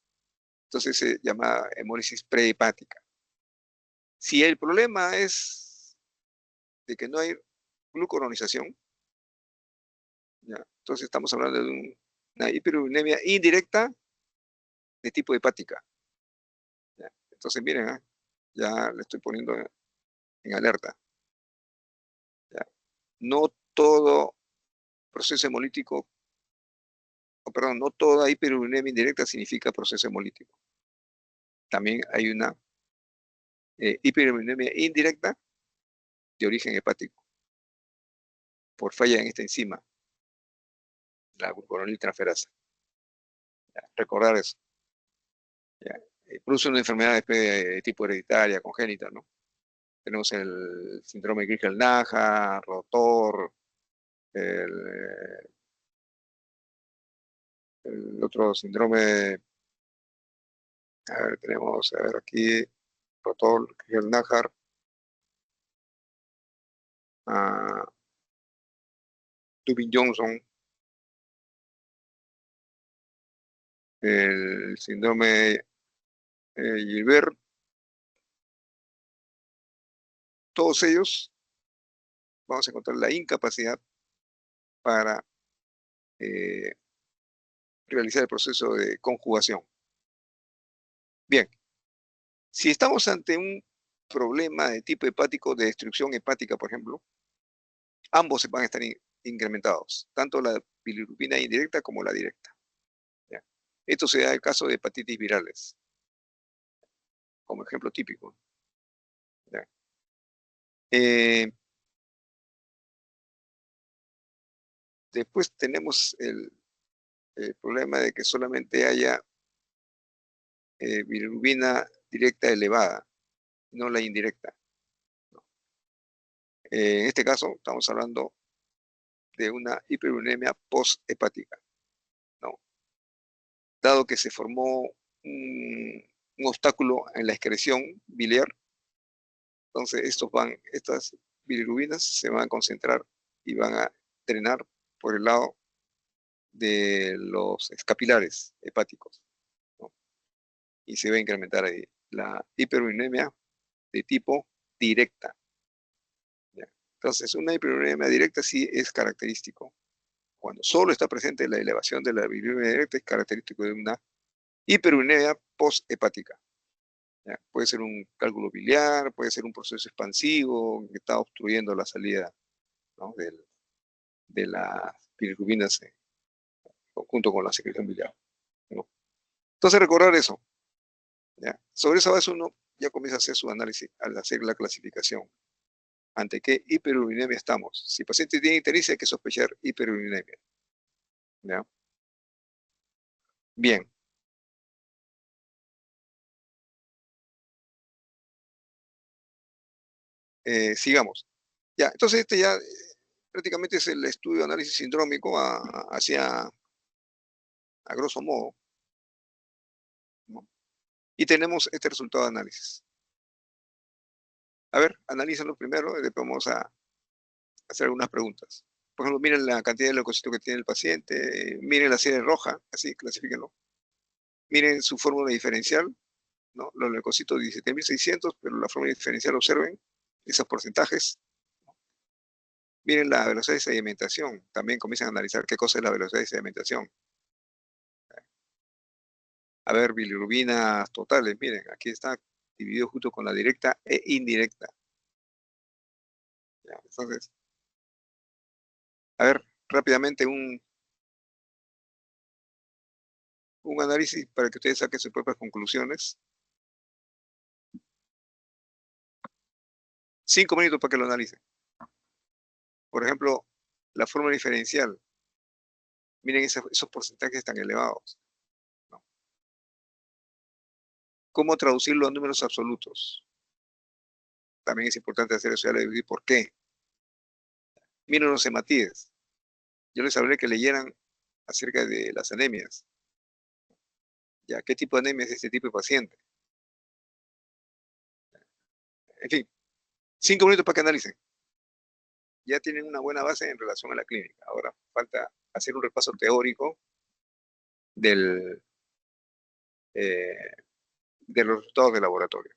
Entonces se llama hemólisis prehepática. Si el problema es de que no hay glucuronización, ¿ya?, entonces estamos hablando de una hiperurinemia indirecta de tipo hepática. ¿Ya? Entonces miren, ya le estoy poniendo en alerta. no todo proceso hemolítico, perdón, no toda hiperurinemia indirecta significa proceso hemolítico. También hay una hiperurinemia indirecta de origen hepático por falla en esta enzima, la glucuroniltransferasa. Recordar eso. Produce una enfermedad de tipo hereditaria, congénita, ¿no? Tenemos el síndrome de Crigel-Najjar, rotor, el otro síndrome, a ver, tenemos, a ver aquí, rotor, Crigel-Najjar, Dubin-Johnson, el síndrome Gilbert, todos ellos vamos a encontrar la incapacidad para realizar el proceso de conjugación. Bien, si estamos ante un problema de tipo hepático, de destrucción hepática, por ejemplo, ambos se van a estar incrementados, tanto la bilirrubina indirecta como la directa. ¿Ya? Esto se da en el caso de hepatitis virales, como ejemplo típico. ¿Ya? Después tenemos el problema de que solamente haya bilirrubina directa elevada, no la indirecta. ¿No? En este caso estamos hablando de una hiperurinemia posthepática, ¿no? Dado que se formó un obstáculo en la excreción biliar, entonces estas bilirrubinas se van a concentrar y van a drenar por el lado de los capilares hepáticos, ¿no? Y se va a incrementar ahí la hiperurinemia de tipo directa. ¿Ya? Entonces, una hiperurinemia directa sí es característico. Cuando solo está presente la elevación de la bilirrubina directa, es característico de una hiperurinemia posthepática. ¿Ya? Puede ser un cálculo biliar, puede ser un proceso expansivo que está obstruyendo la salida, ¿no? de las bilirrubinas junto con la secreción biliar, ¿no? Entonces, recordar eso. ¿Ya? Sobre esa base uno ya comienza a hacer su análisis al hacer la clasificación. ¿Ante qué hiperurinemia estamos? Si el paciente tiene ictericia, hay que sospechar hiperurinemia. ¿Ya? Bien. Sigamos. Ya, entonces este ya prácticamente es el estudio de análisis sindrómico a grosso modo, ¿no? Y tenemos este resultado de análisis. A ver, analízalo primero y después vamos a hacer algunas preguntas. Por ejemplo, miren la cantidad de leucocitos que tiene el paciente, miren la serie roja, así, clasifíquenlo. Miren su fórmula diferencial, ¿no? Los leucocitos 17.600, pero la fórmula diferencial, observen esos porcentajes. Miren la velocidad de sedimentación, también comienzan a analizar qué cosa es la velocidad de sedimentación. A ver, bilirrubinas totales, miren, aquí está dividido junto con la directa e indirecta. Ya, entonces, a ver, rápidamente un análisis para que ustedes saquen sus propias conclusiones. 5 minutos para que lo analicen. Por ejemplo, la fórmula diferencial. Miren esos porcentajes tan elevados, ¿no? ¿Cómo traducirlo a números absolutos? También es importante hacer eso, ya les digo por qué. Miren los hematíes. Yo les hablé que leyeran acerca de las anemias. Ya, ¿qué tipo de anemia es este tipo de paciente? En fin, 5 minutos para que analicen. Ya tienen una buena base en relación a la clínica. Ahora falta hacer un repaso teórico del, eh, de los resultados del laboratorio.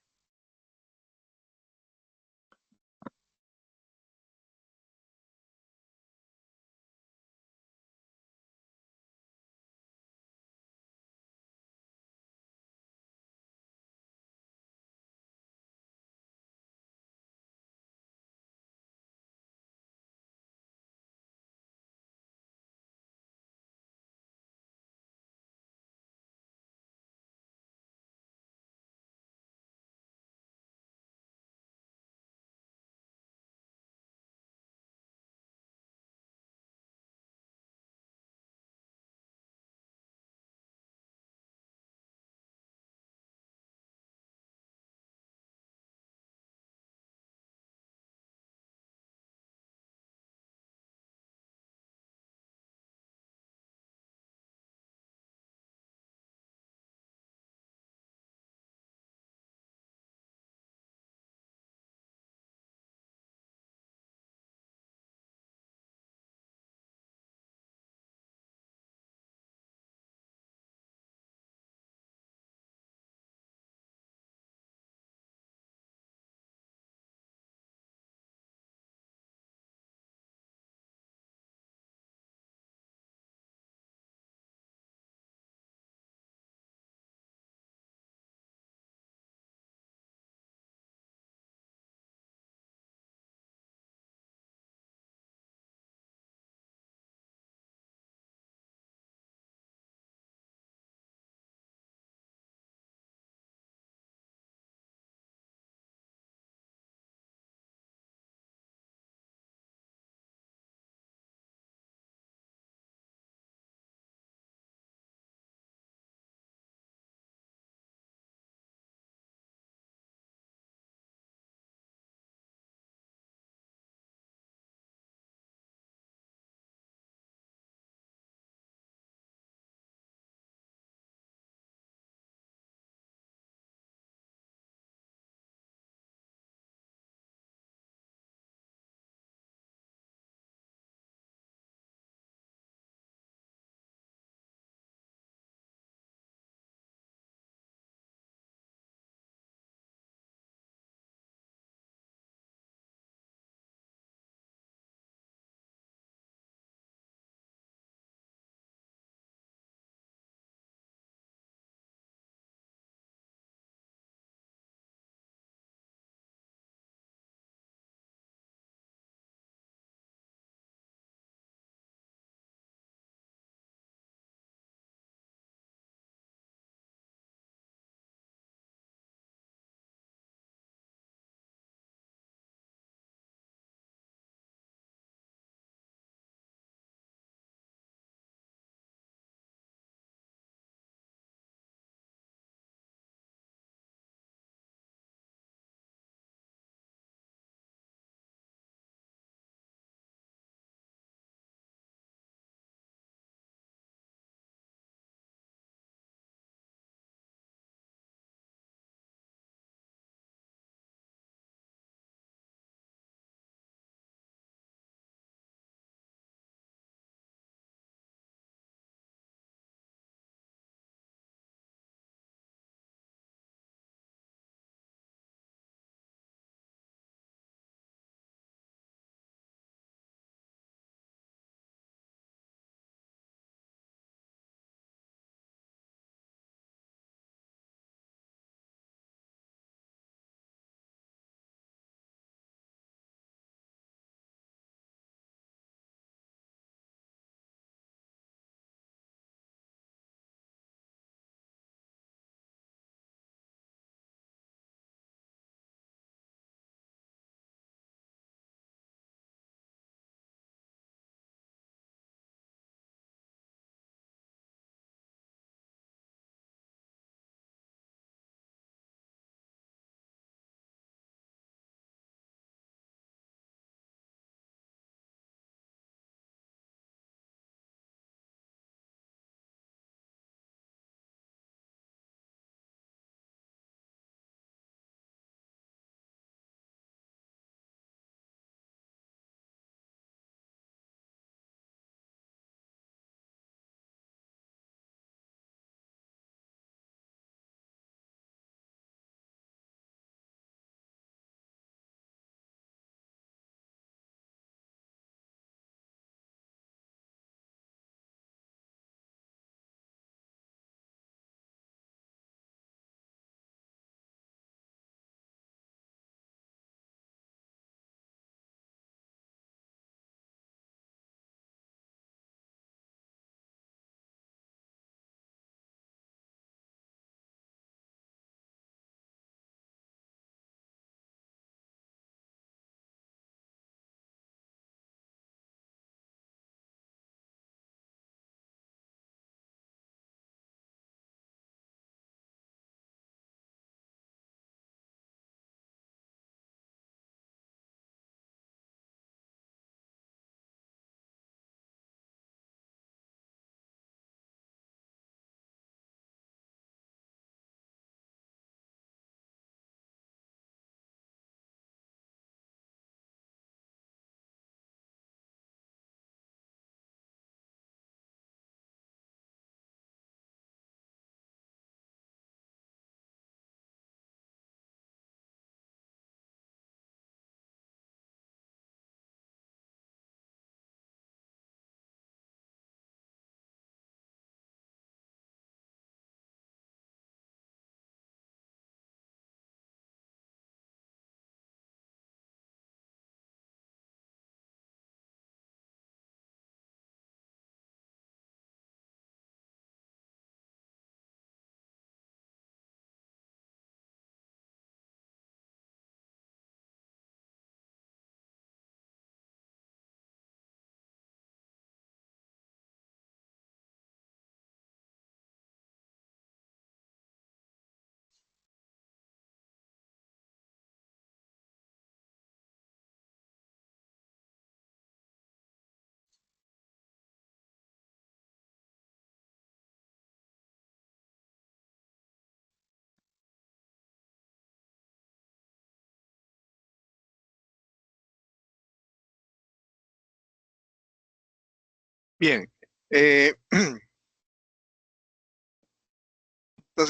Bien. Entonces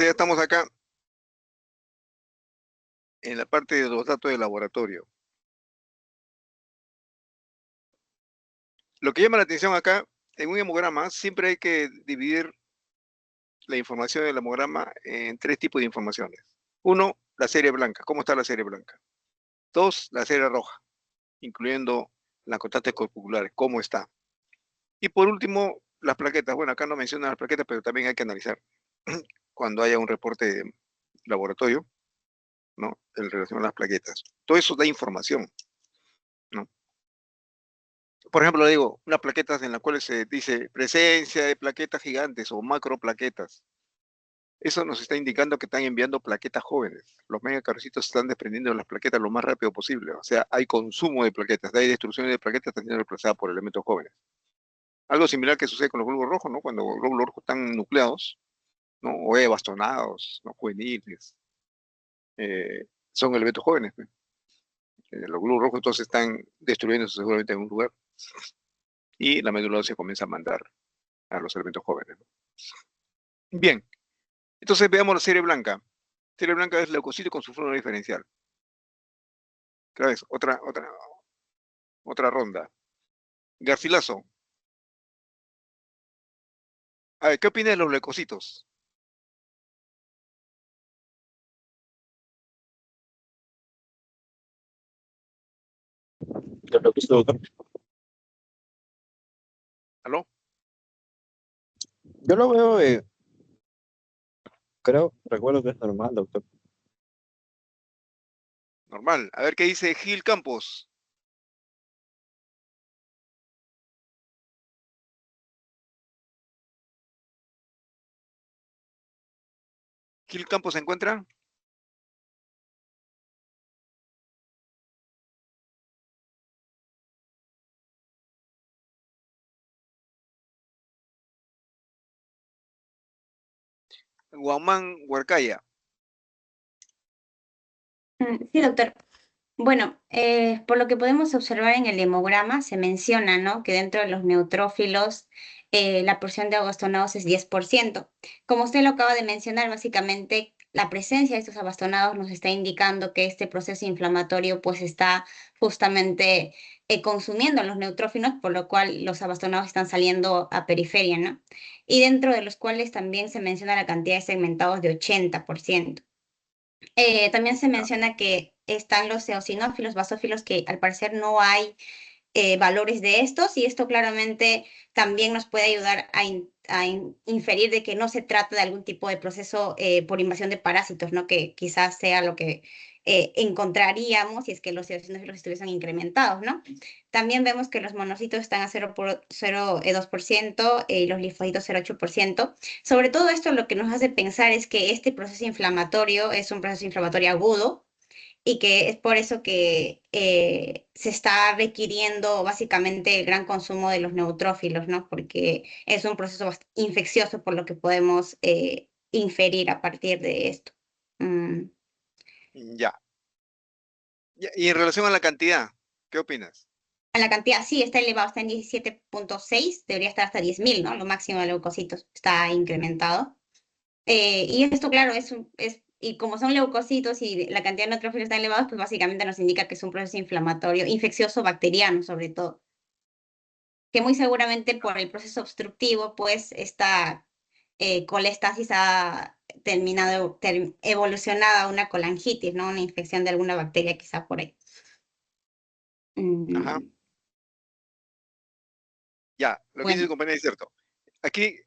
ya estamos acá en la parte de los datos de laboratorio. Lo que llama la atención acá, en un hemograma, siempre hay que dividir la información del hemograma en 3 tipos de informaciones. 1, la serie blanca. ¿Cómo está la serie blanca? 2, la serie roja, incluyendo las constantes corpusculares. ¿Cómo está? Y por último, las plaquetas. Bueno, acá no mencionan las plaquetas, pero también hay que analizar cuando haya un reporte de laboratorio, ¿no? En relación a las plaquetas. Todo eso da información, ¿no? Por ejemplo, le digo, unas plaquetas en las cuales se dice presencia de plaquetas gigantes o macroplaquetas. Eso nos está indicando que están enviando plaquetas jóvenes. Los megacarcitos están desprendiendo de las plaquetas lo más rápido posible. O sea, hay consumo de plaquetas, hay destrucción de plaquetas, están siendo reemplazadas por elementos jóvenes. Algo similar que sucede con los glóbulos rojos, ¿no? Cuando los glóbulos rojos están nucleados, ¿no? O bastonados, ¿no? Juveniles, son elementos jóvenes, ¿no? Los glóbulos rojos entonces están destruyéndose seguramente en un lugar y la médula ósea comienza a mandar a los elementos jóvenes, ¿no? Bien, entonces veamos la serie blanca. La serie blanca es leucocitos con su fórmula diferencial. Otra vez, otra ronda. Garcilaso. A ver, ¿qué opina de los leucocitos? Yo lo que hizo, doctor. ¿Aló? Yo lo veo, recuerdo que es normal, doctor. Normal. A ver qué dice Gil Campos. ¿Gil Campos se encuentra? Guamán Huarcaya. Sí, doctor. Bueno, por lo que podemos observar en el hemograma, se menciona, ¿no? Que dentro de los neutrófilos la porción de abastonados es 10%. Como usted lo acaba de mencionar, básicamente la presencia de estos abastonados nos está indicando que este proceso inflamatorio pues está justamente consumiendo a los neutrófilos, por lo cual los abastonados están saliendo a periferia, ¿no? Y dentro de los cuales también se menciona la cantidad de segmentados de 80%. También se menciona que están los eosinófilos, basófilos, que al parecer no hay valores de estos, y esto claramente también nos puede ayudar a inferir de que no se trata de algún tipo de proceso por invasión de parásitos, ¿no? Que quizás sea lo que encontraríamos si es que los eosinófilos estuviesen incrementados, ¿no? También vemos que los monocitos están a 0,2% y los linfocitos 0,8%. Sobre todo esto, lo que nos hace pensar es que este proceso inflamatorio es un proceso inflamatorio agudo, y que es por eso que se está requiriendo básicamente el gran consumo de los neutrófilos, ¿no? Porque es un proceso infeccioso, por lo que podemos inferir a partir de esto. Ya. Y en relación a la cantidad, ¿qué opinas? La cantidad sí está elevado, está en 17,6, debería estar hasta 10.000, ¿no? Lo máximo de leucocitos está incrementado. Y esto, claro, y como son leucocitos y la cantidad de neutrófilos está elevada, pues básicamente nos indica que es un proceso inflamatorio, infeccioso, bacteriano sobre todo, que muy seguramente por el proceso obstructivo, pues esta colestasis ha evolucionado a una colangitis, ¿no? Una infección de alguna bacteria quizá por ahí. Ajá. Ya, lo que dice Bueno, su compañera es cierto. Aquí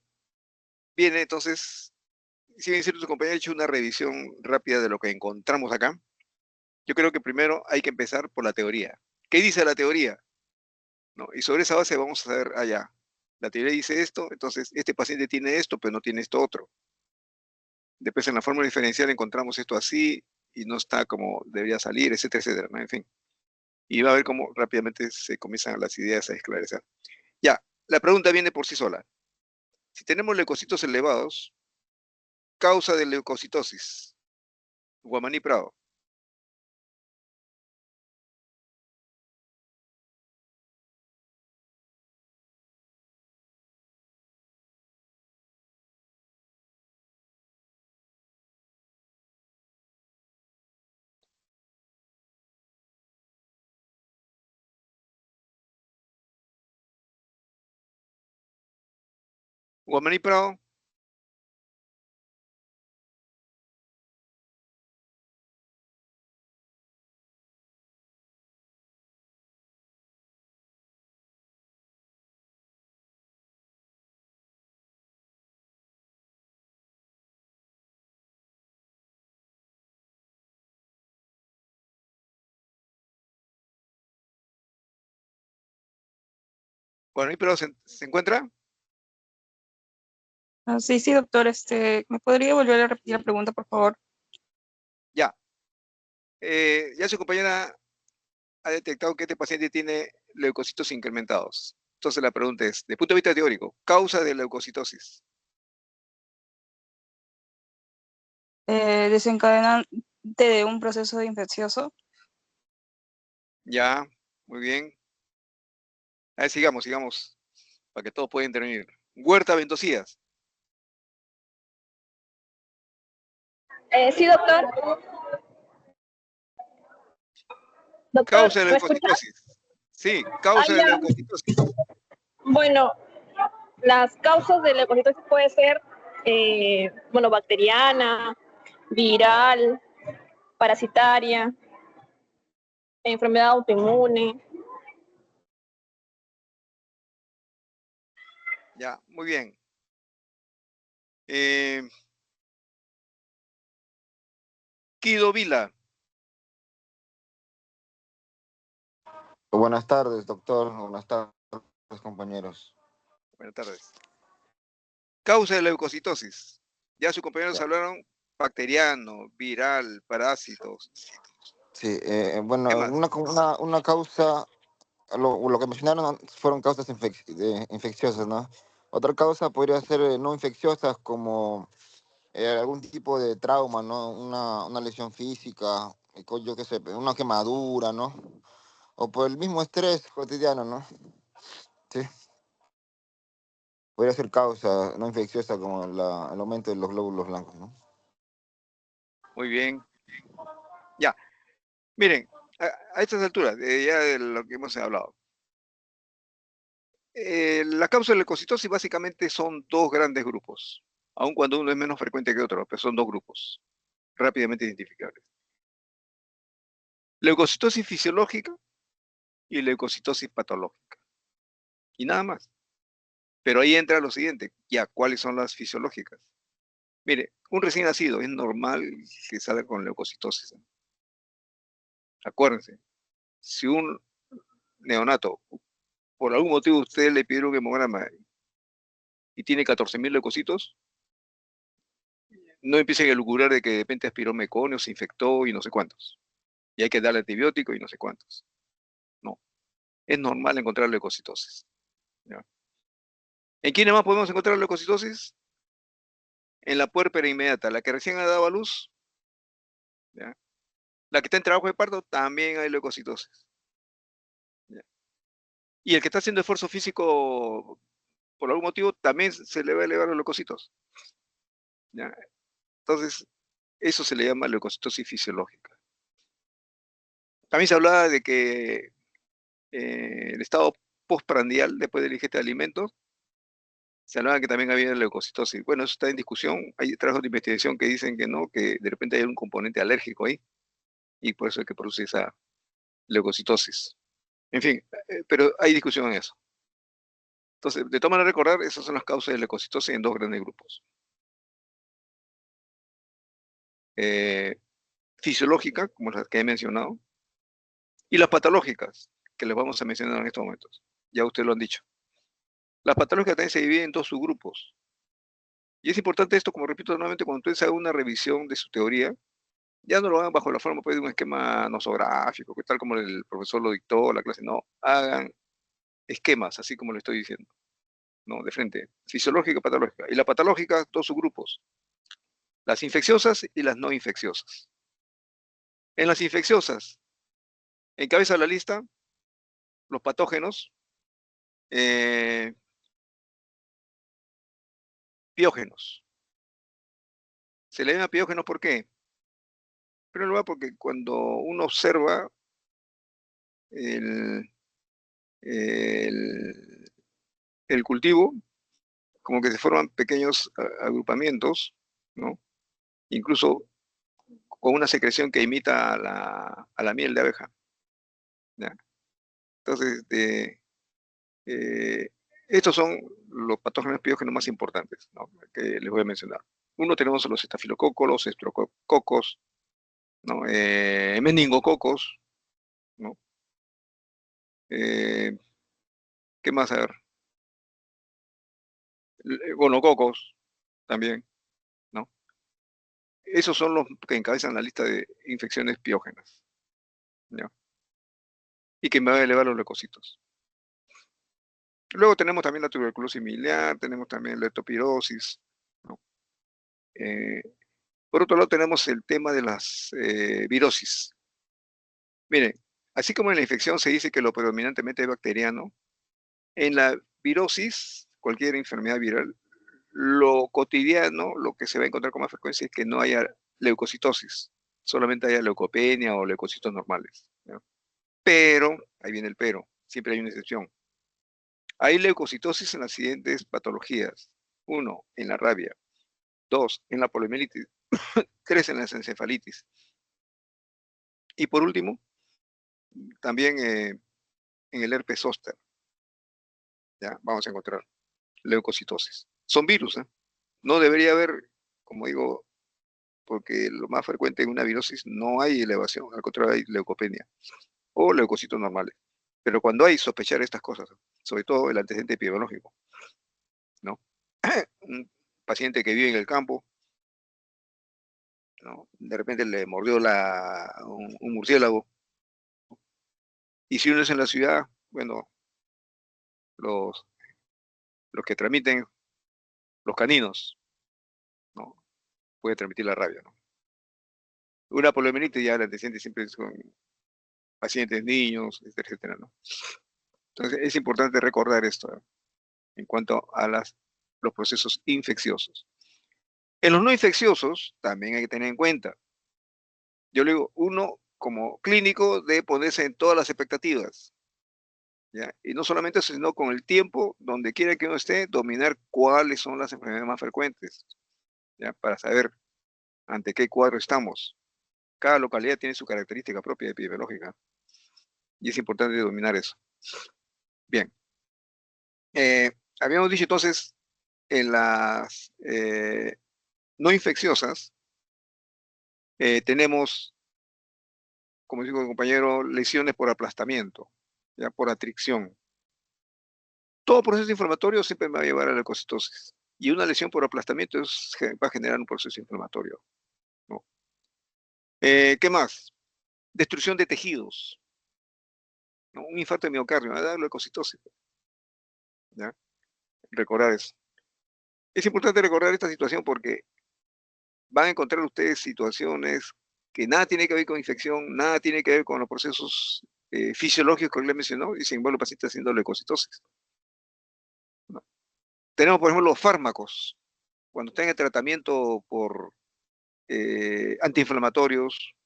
viene entonces, si bien es cierto, su compañera ha hecho una revisión rápida de lo que encontramos acá. Yo creo que primero hay que empezar por la teoría. ¿Qué dice la teoría? ¿No? Y sobre esa base vamos a ver allá. La teoría dice esto, entonces este paciente tiene esto, pero no tiene esto otro. Después en la fórmula diferencial encontramos esto así y no está como debería salir, etcétera, etcétera, ¿no? En fin. Y va a ver cómo rápidamente se comienzan las ideas a esclarecer. Ya, la pregunta viene por sí sola. Si tenemos leucocitos elevados, causa de leucocitosis, Guamaní Prado. Guamaní Prado. Guamaní Prado se encuentra. Sí, sí, doctor, ¿me podría volver a repetir la pregunta, por favor? Ya. Ya su compañera ha detectado que este paciente tiene leucocitos incrementados. Entonces la pregunta es, de punto de vista teórico, causa de leucocitosis. Desencadenante de un proceso infeccioso. Ya, muy bien. A ver, sigamos, para que todos puedan intervenir. Huerta Ventosías. Sí, doctor. Doctor, Causa de ¿me escucha? leucocitosis. Sí, causa de ya. leucocitosis. Bueno, las causas de leucocitosis puede ser, bueno, bacteriana, viral, parasitaria, enfermedad autoinmune. Ya, muy bien. Guido Vila. Buenas tardes, doctor. Buenas tardes, compañeros. Buenas tardes. Causa de leucocitosis. Ya sus compañeros hablaron bacteriano, viral, parásitos. Sí, ¿Qué bueno, más? una causa, lo que mencionaron fueron causas infecciosas, ¿no? Otra causa podría ser no infecciosas, como algún tipo de trauma, ¿no? Una lesión física, yo qué sé, una quemadura, ¿no? O por el mismo estrés cotidiano, ¿no? Sí. Podría ser causa no infecciosa como el aumento de los glóbulos blancos, ¿no? Muy bien. Ya. Miren, a estas alturas, ya de lo que hemos hablado. La causa de la leucocitosis básicamente son dos grandes grupos, aun cuando uno es menos frecuente que otro, pero son dos grupos rápidamente identificables. Leucocitosis fisiológica y leucocitosis patológica. Y nada más. Pero ahí entra lo siguiente, ya, ¿cuáles son las fisiológicas? Mire, un recién nacido es normal que salga con leucocitosis, ¿eh? Acuérdense, si un neonato, por algún motivo ustedes le pidieron un hemograma y tiene 14.000 leucocitos, no empiecen a elucubrar de que de repente aspiró meconio, se infectó y no sé cuántos. Y hay que darle antibiótico y no sé cuántos. No, es normal encontrar leucocitosis, ¿ya? ¿En quiénes más podemos encontrar leucocitosis? En la puérpera inmediata, la que recién ha dado a luz, ¿ya? La que está en trabajo de parto, también hay leucocitosis, ¿ya? Y el que está haciendo esfuerzo físico por algún motivo, también se le va a elevar los leucocitos, ¿ya? Entonces, eso se le llama leucocitosis fisiológica. También se hablaba de que el estado postprandial, después de la ingesta de alimentos, se hablaba que también había leucocitosis. Bueno, eso está en discusión. Hay trabajos de investigación que dicen que no, que de repente hay un componente alérgico ahí, y por eso es que produce esa leucocitosis. En fin, pero hay discusión en eso. Entonces, de todas maneras recordar, esas son las causas de leucocitosis en dos grandes grupos. Fisiológica, como las que he mencionado, y las patológicas, que les vamos a mencionar en estos momentos. Ya ustedes lo han dicho. Las patológicas también se dividen en dos subgrupos. Y es importante esto, como repito nuevamente, cuando ustedes hagan una revisión de su teoría, ya no lo hagan bajo la forma pues, de un esquema nosográfico, que tal como el profesor lo dictó, la clase, no, hagan esquemas, así como le estoy diciendo, ¿no? De frente, fisiológica y patológica. Y la patológica, dos subgrupos, las infecciosas y las no infecciosas. En las infecciosas, encabeza la lista los patógenos piógenos. Se le llama piógenos, ¿por qué? En primer lugar, porque cuando uno observa el, el cultivo, como que se forman pequeños agrupamientos, ¿no? Incluso con una secreción que imita a la miel de abeja, ¿ya? Entonces, estos son los patógenos piógenos más importantes, ¿no?, que les voy a mencionar. Uno tenemos los estafilococos, los estrococos, ¿no?, meningococos, ¿no? ¿Qué más? A ver. Gonococos también, ¿no? Esos son los que encabezan la lista de infecciones piógenas, ¿ya? Y que me va a elevar los leucocitos. Luego tenemos también la tuberculosis miliar, tenemos también la leptospirosis, ¿no? Por otro lado tenemos el tema de las virosis. Miren, así como en la infección se dice que lo predominantemente es bacteriano, en la virosis, cualquier enfermedad viral, lo cotidiano, lo que se va a encontrar con más frecuencia es que no haya leucocitosis, solamente haya leucopenia o leucocitos normales, ¿no? Pero, ahí viene el pero, siempre hay una excepción. Hay leucocitosis en las siguientes patologías. 1, en la rabia. 2, en la poliomielitis. 3, en las encefalitis. Y por último, también en el herpes zóster. Ya, vamos a encontrar leucocitosis. Son virus, ¿eh? No debería haber, como digo, porque lo más frecuente en una virosis no hay elevación, al contrario hay leucopenia o leucocitos normales. Pero cuando hay sospechar estas cosas, sobre todo el antecedente epidemiológico, ¿no? Un paciente que vive en el campo, ¿no?, de repente le mordió un murciélago, y si uno es en la ciudad, bueno, los que transmiten, los caninos, ¿no?, puede transmitir la rabia, ¿no? Una poliomielitis ya el antecedente siempre son pacientes niños, etcétera, etcétera, ¿no? Entonces es importante recordar esto, ¿no?, en cuanto a los procesos infecciosos. En los no infecciosos también hay que tener en cuenta, yo le digo, uno como clínico debe ponerse en todas las expectativas, ¿ya? Y no solamente eso, sino con el tiempo, donde quiera que uno esté, dominar cuáles son las enfermedades más frecuentes, ¿ya?, para saber ante qué cuadro estamos. Cada localidad tiene su característica propia epidemiológica, y es importante dominar eso. Bien. Habíamos dicho entonces, en las no infecciosas, tenemos, como dijo el compañero, lesiones por aplastamiento, ya por atricción. Todo proceso inflamatorio siempre me va a llevar a la leucocitosis, y una lesión por aplastamiento va a generar un proceso inflamatorio, ¿no? ¿Qué más? Destrucción de tejidos, ¿no? Un infarto de miocardio va a dar leucocitosis, ¿ya? Recordar eso. Es importante recordar esta situación porque van a encontrar ustedes situaciones que nada tiene que ver con infección, nada tiene que ver con los procesos fisiológicos que le mencionó, y sin embargo el paciente haciendo leucocitosis, ¿no? Tenemos, por ejemplo, los fármacos, cuando están en tratamiento por antiinflamatorios,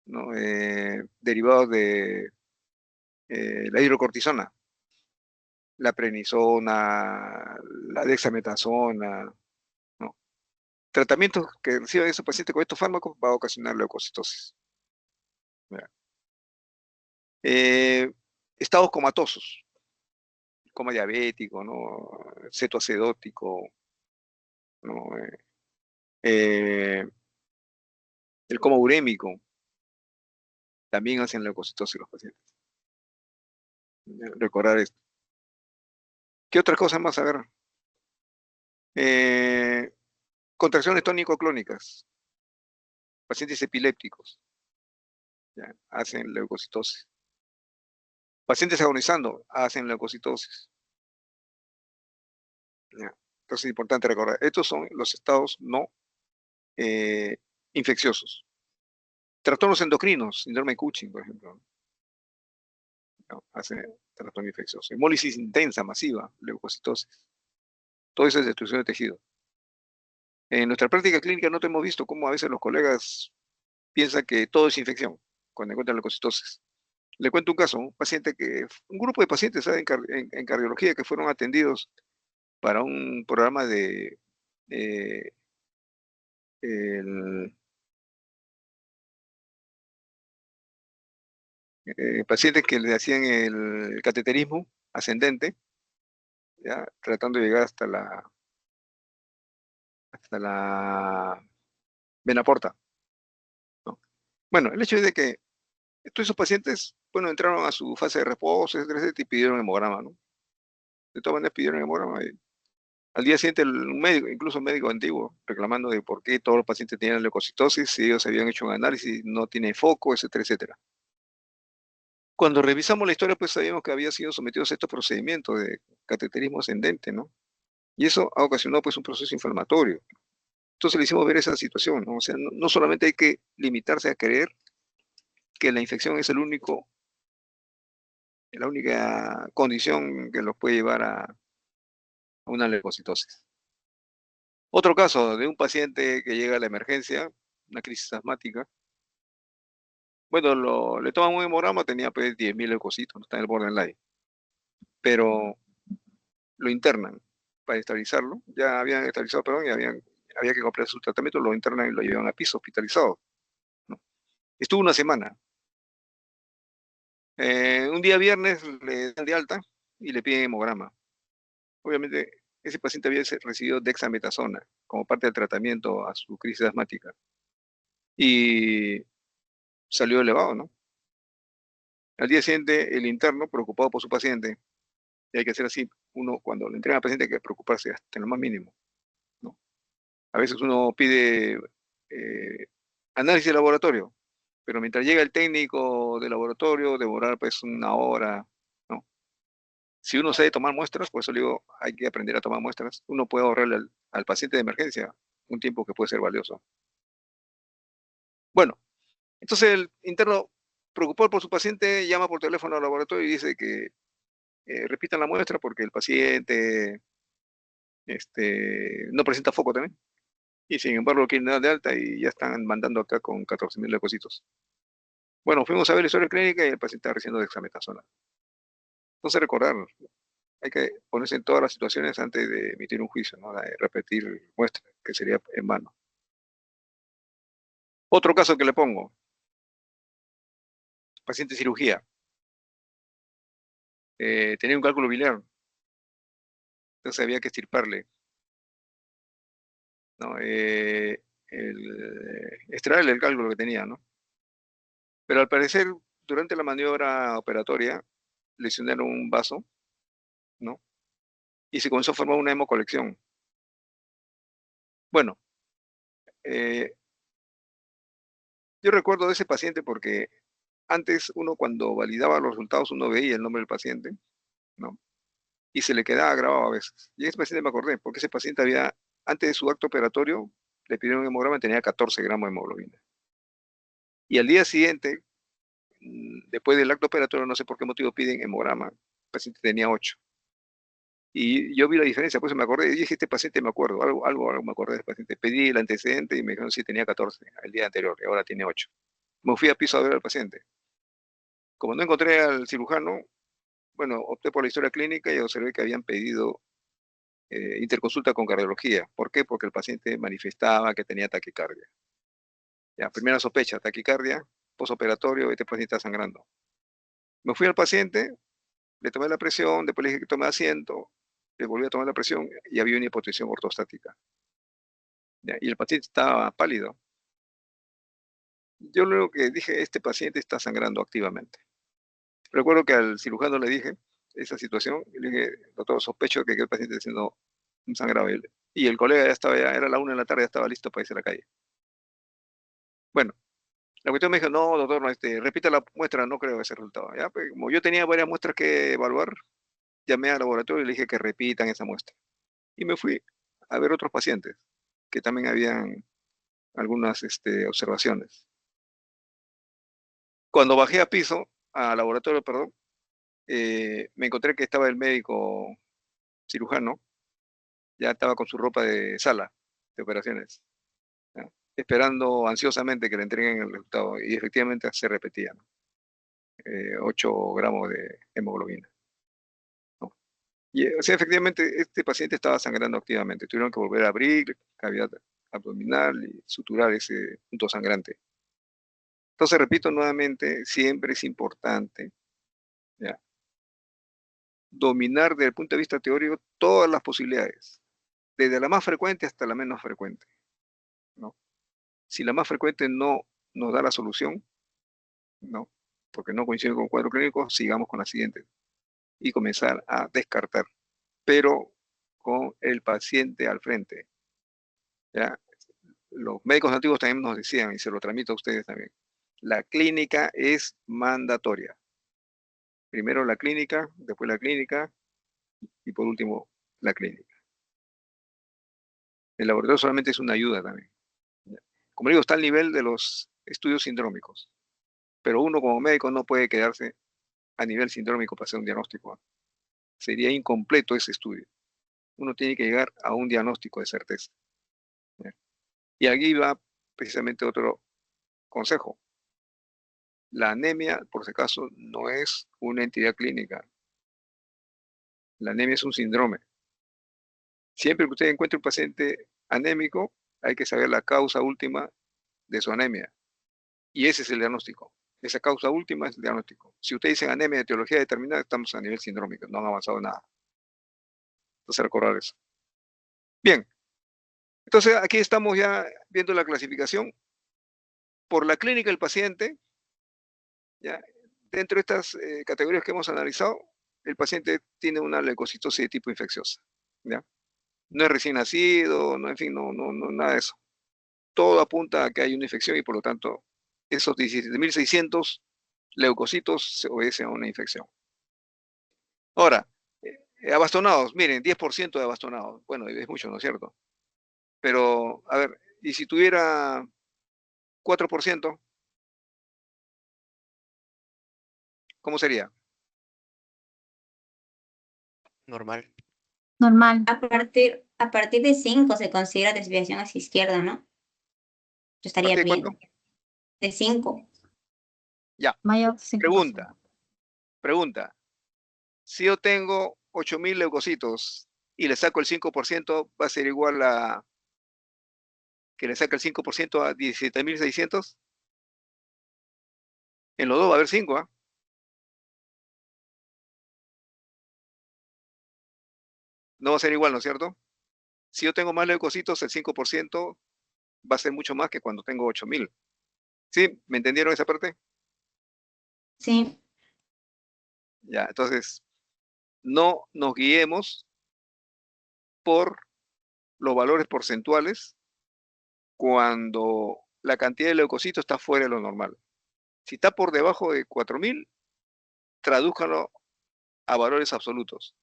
¿no?, derivados de la hidrocortisona, la prednisona, la dexametasona, ¿no? Tratamientos que reciben esos pacientes con estos fármacos va a ocasionar leucocitosis. Estados comatosos, coma diabético, ¿no?, cetoacidótico, ¿no?, el coma urémico, también hacen leucocitosis los pacientes. Recordar esto. ¿Qué otras cosas más? A ver. Contracciones tónico-clónicas, pacientes epilépticos, ¿ya?, hacen leucocitosis. Pacientes agonizando hacen leucocitosis, ¿ya? Entonces es importante recordar, estos son los estados no infecciosos. Trastornos endocrinos, síndrome de Cushing, por ejemplo, ¿no?, hace trastorno infeccioso. Hemólisis intensa, masiva, leucocitosis. Todo eso es destrucción de tejido. En nuestra práctica clínica no te hemos visto cómo a veces los colegas piensan que todo es infección cuando encuentran leucocitosis. Le cuento un caso, un grupo de pacientes, ¿sabe?, en cardiología que fueron atendidos para un programa de el, pacientes que le hacían el cateterismo ascendente, ¿ya? Tratando de llegar hasta la vena porta, ¿no? Bueno, el hecho es de que todos esos pacientes, bueno, entraron a su fase de reposo, etcétera, etcétera, y pidieron hemograma, ¿no? De todas maneras pidieron hemograma. Y al día siguiente, un médico, incluso un médico antiguo, reclamando de por qué todos los pacientes tenían leucocitosis, si ellos habían hecho un análisis, no tiene foco, etcétera, etcétera. Cuando revisamos la historia, pues sabíamos que había sido sometidos a estos procedimientos de cateterismo ascendente, ¿no? Y eso ha ocasionado pues un proceso inflamatorio. Entonces le hicimos ver esa situación, ¿no? O sea, no solamente hay que limitarse a creer que la infección es la única condición que los puede llevar a una leucocitosis. Otro caso de un paciente que llega a la emergencia, una crisis asmática. Bueno, le toman un hemograma, tenía pues 10.000 leucocitos, no está en el borderline. Pero lo internan para estabilizarlo. Ya habían estabilizado, perdón, y había que comprar su tratamiento, lo internan y lo llevan a piso, hospitalizado, ¿no? Estuvo una semana. Un día viernes le dan de alta y le piden hemograma. Obviamente, ese paciente había recibido dexametasona como parte del tratamiento a su crisis asmática. Y salió elevado, ¿no? Al día siguiente, el interno, preocupado por su paciente, y hay que hacer así, uno cuando le entrega al paciente hay que preocuparse hasta en lo más mínimo, ¿no? A veces uno pide análisis de laboratorio, pero mientras llega el técnico de laboratorio, demorar pues una hora, ¿no? Si uno sabe tomar muestras, por eso le digo, hay que aprender a tomar muestras, uno puede ahorrarle al paciente de emergencia un tiempo que puede ser valioso. Bueno, entonces el interno, preocupado por su paciente, llama por teléfono al laboratorio y dice que repitan la muestra porque el paciente no presenta foco también. Y sin embargo lo quieren dar de alta y ya están mandando acá con 14.000 leucocitos. Bueno, fuimos a ver la historia clínica y el paciente está recibiendo dexametasona. Entonces recordar, hay que ponerse en todas las situaciones antes de emitir un juicio, ¿no? De repetir muestras, que sería en vano. Otro caso que le pongo, paciente cirugía, tenía un cálculo biliar, entonces había que extirparle, ¿no? Extraerle el cálculo que tenía, ¿no? Pero al parecer, durante la maniobra operatoria, lesionaron un vaso, ¿no? Y se comenzó a formar una hemocolección. Bueno, yo recuerdo de ese paciente porque antes uno cuando validaba los resultados uno veía el nombre del paciente, ¿no? Y se le quedaba grabado a veces. Y ese paciente me acordé, porque ese paciente había, antes de su acto operatorio, le pidieron un hemograma y tenía 14 gramos de hemoglobina. Y al día siguiente, después del acto operatorio, no sé por qué motivo piden hemograma, el paciente tenía 8. Y yo vi la diferencia, pues me acordé, y dije, este paciente me acuerdo, algo me acordé de este paciente. Pedí el antecedente y me dijeron, sí, tenía 14 el día anterior, y ahora tiene 8. Me fui a piso a ver al paciente. Como no encontré al cirujano, bueno, opté por la historia clínica y observé que habían pedido interconsulta con cardiología. ¿Por qué? Porque el paciente manifestaba que tenía taquicardia. Ya, primera sospecha, taquicardia, posoperatorio, este paciente está sangrando. Me fui al paciente, le tomé la presión, después le dije que tome asiento, le volví a tomar la presión y había una hipotensión ortostática. ¿Ya? Y el paciente estaba pálido. Yo luego que dije, este paciente está sangrando activamente. Recuerdo que al cirujano le dije esa situación, y le dije, doctor, sospecho que el paciente está haciendo un sangrado. Y el colega ya estaba, ya era la 1 de la tarde, ya estaba listo para irse a la calle. Bueno, la cuestión me dijo, no, doctor, no, repita la muestra, no creo ese resultado. ¿Ya? Pues, como yo tenía varias muestras que evaluar, llamé al laboratorio y le dije que repitan esa muestra. Y me fui a ver otros pacientes, que también habían algunas observaciones. Cuando bajé a piso, al laboratorio, perdón, me encontré que estaba el médico cirujano, ya estaba con su ropa de sala de operaciones, ¿ya? Esperando ansiosamente que le entreguen el resultado, y efectivamente se repetía, ¿no? 8 gramos de hemoglobina, ¿no? Y, o sea, efectivamente, este paciente estaba sangrando activamente. Tuvieron que volver a abrir cavidad abdominal y suturar ese punto sangrante. Entonces, repito nuevamente, siempre es importante, ¿ya?, dominar desde el punto de vista teórico todas las posibilidades, desde la más frecuente hasta la menos frecuente, ¿no? Si la más frecuente no nos da la solución, ¿no?, porque no coincide con el cuadro clínico, sigamos con la siguiente y comenzar a descartar, pero con el paciente al frente, ¿ya? Los médicos antiguos también nos decían, y se lo transmito a ustedes también, la clínica es mandatoria. Primero la clínica, después la clínica y por último la clínica. El laboratorio solamente es una ayuda también. Como digo, está al nivel de los estudios sindrómicos, pero uno como médico no puede quedarse a nivel sindrómico para hacer un diagnóstico. Sería incompleto ese estudio. Uno tiene que llegar a un diagnóstico de certeza. Y aquí va precisamente otro consejo. La anemia, por si acaso, no es una entidad clínica. La anemia es un síndrome. Siempre que usted encuentre un paciente anémico, hay que saber la causa última de su anemia. Y ese es el diagnóstico. Esa causa última es el diagnóstico. Si usted dice anemia de etiología determinada, estamos a nivel sindrómico, no han avanzado nada. Entonces, recordar eso. Bien. Entonces, aquí estamos ya viendo la clasificación por la clínica del paciente. ¿Ya? Dentro de estas categorías que hemos analizado, el paciente tiene una leucocitosis de tipo infecciosa. ¿Ya? No es recién nacido, no, en fin, no, nada de eso. Todo apunta a que hay una infección y por lo tanto esos 17.600 leucocitos se obedecen a una infección. Ahora, abastonados, miren, 10% de abastonados. Bueno, es mucho, ¿no es cierto? Pero, a ver, ¿y si tuviera 4%? ¿Cómo sería? Normal. Normal. A partir de 5 se considera desviación hacia izquierda, ¿no? Yo estaría ¿Parte de bien. cuánto? De 5. Ya. Mayor 5%. Pregunta. Si yo tengo 8.000 leucocitos y le saco el 5%, ¿va a ser igual a que le saque el 5% a 17.600? En los dos va a haber 5, ¿ah? No va a ser igual, ¿no es cierto? Si yo tengo más leucocitos, el 5% va a ser mucho más que cuando tengo 8.000. ¿Sí? ¿Me entendieron esa parte? Sí. Ya, entonces, no nos guiemos por los valores porcentuales cuando la cantidad de leucocitos está fuera de lo normal. Si está por debajo de 4.000, tradújalo a valores absolutos.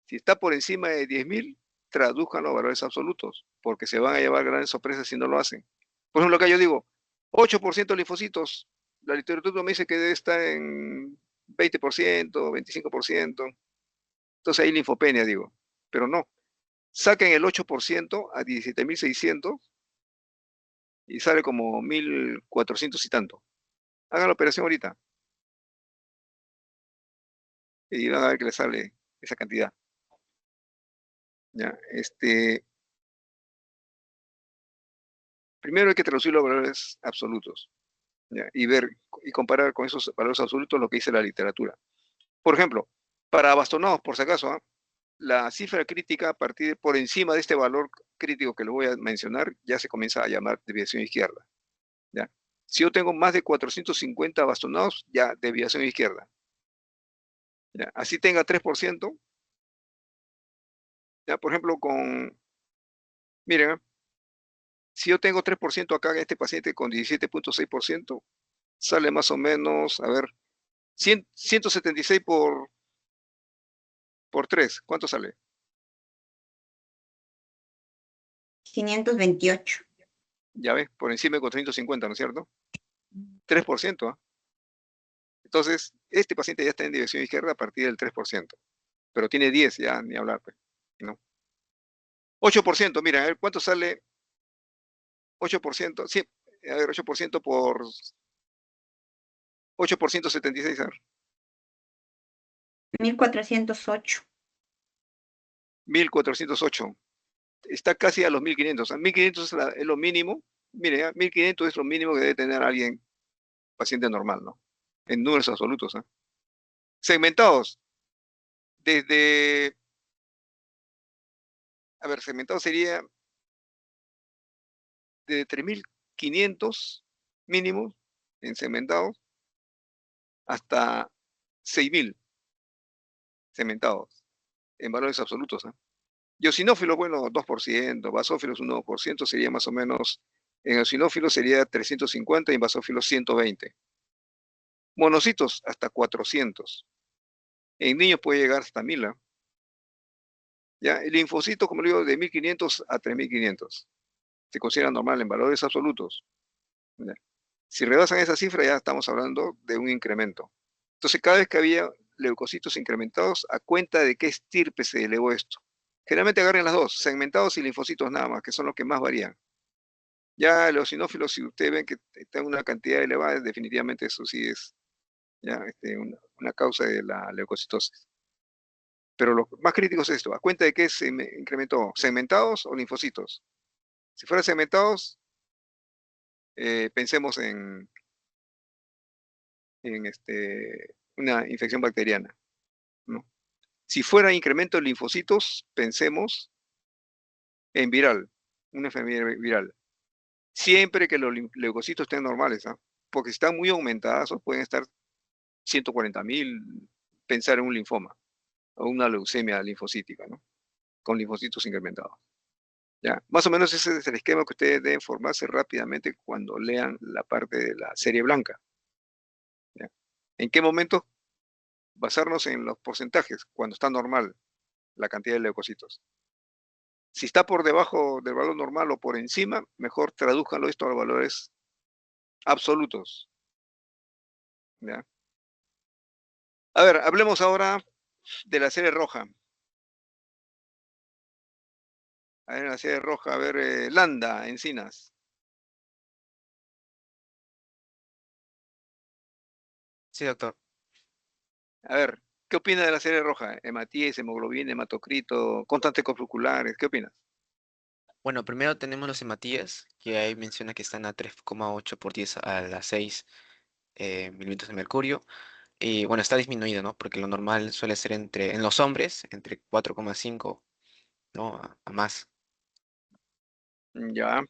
Si está por encima de 10.000, tradújanlo a valores absolutos, porque se van a llevar grandes sorpresas si no lo hacen. Por ejemplo, acá yo digo, 8% de linfocitos, la literatura me dice que debe estar en 20%, 25%, entonces hay linfopenia, digo, pero no. Saquen el 8% a 17.600 y sale como 1.400 y tanto. Hagan la operación ahorita y van a ver que les sale esa cantidad. ¿Ya? Primero hay que traducir los valores absolutos, ¿ya? Y ver y comparar con esos valores absolutos lo que dice la literatura. Por ejemplo, para bastonados, por si acaso, ¿ah?, la cifra crítica a partir por encima de este valor crítico que les voy a mencionar ya se comienza a llamar desviación izquierda. ¿Ya? Si yo tengo más de 450 bastonados, ya desviación izquierda. ¿Ya? Así tenga 3%, ya, por ejemplo, miren, ¿eh?, si yo tengo 3% acá en este paciente con 17.6%, sale más o menos, a ver, 176 por 3, ¿cuánto sale? 528. Ya ves, por encima de 450, ¿no es cierto? 3%, ¿ah? Entonces, este paciente ya está en dirección izquierda a partir del 3%, pero tiene 10, ya ni hablar, pues, ¿no? 8%, mira, a ver, ¿cuánto sale 8%? Sí, a ver, 8% por 8%, 76, a ver. 1.408. 1408. Está casi a los 1500. 1500 es lo mínimo. Mire, 1500 es lo mínimo que debe tener alguien, paciente normal, ¿no? En números absolutos. Segmentados. Segmentados sería de 3500 mínimos en segmentados hasta 6000 segmentados en valores absolutos. Y eosinófilos, bueno, 2%, basófilos 1%, sería más o menos, en eosinófilos sería 350 y en basófilos 120. Monocitos hasta 400. En niños puede llegar hasta 1000. ¿Ya? El linfocito, como le digo, de 1500 a 3500. Se considera normal en valores absolutos. ¿Ya? Si rebasan esa cifra, ya estamos hablando de un incremento. Entonces, cada vez que había leucocitos incrementados, ¿a cuenta de qué estirpe se elevó esto? Generalmente agarren las dos, segmentados y linfocitos nada más, que son los que más varían. Ya los eosinófilos, si ustedes ven que está en una cantidad elevada, definitivamente eso sí es ya, una causa de la leucocitosis. Pero lo más crítico es esto, ¿a cuenta de qué se incrementó? ¿Segmentados o linfocitos? Si fueran segmentados, pensemos en una infección bacteriana, ¿no? Si fuera incremento de linfocitos, pensemos en viral, una enfermedad viral. Siempre que los leucocitos estén normales, porque si están muy aumentadas, pueden estar 140.000, pensar en un linfoma o una leucemia linfocítica, ¿no? Con linfocitos incrementados. ¿Ya? Más o menos ese es el esquema que ustedes deben formarse rápidamente cuando lean la parte de la serie blanca. ¿Ya? ¿En qué momento? Basarnos en los porcentajes, cuando está normal la cantidad de leucocitos. Si está por debajo del valor normal o por encima, mejor tradújanlo esto a los valores absolutos. ¿Ya? A ver, hablemos ahora de la serie roja. A ver, la serie roja, a ver, Landa, Encinas. Sí, doctor. A ver, ¿qué opina de la serie roja? Hematíes, hemoglobina, hematocrito, constantes corpusculares, ¿qué opinas? Bueno, primero tenemos los hematíes, que ahí menciona que están a 3,8 por 10 a la 6 milímetros de mercurio. Y bueno, está disminuido, ¿no? Porque lo normal suele ser en los hombres, entre 4,5, ¿no? A más. Ya,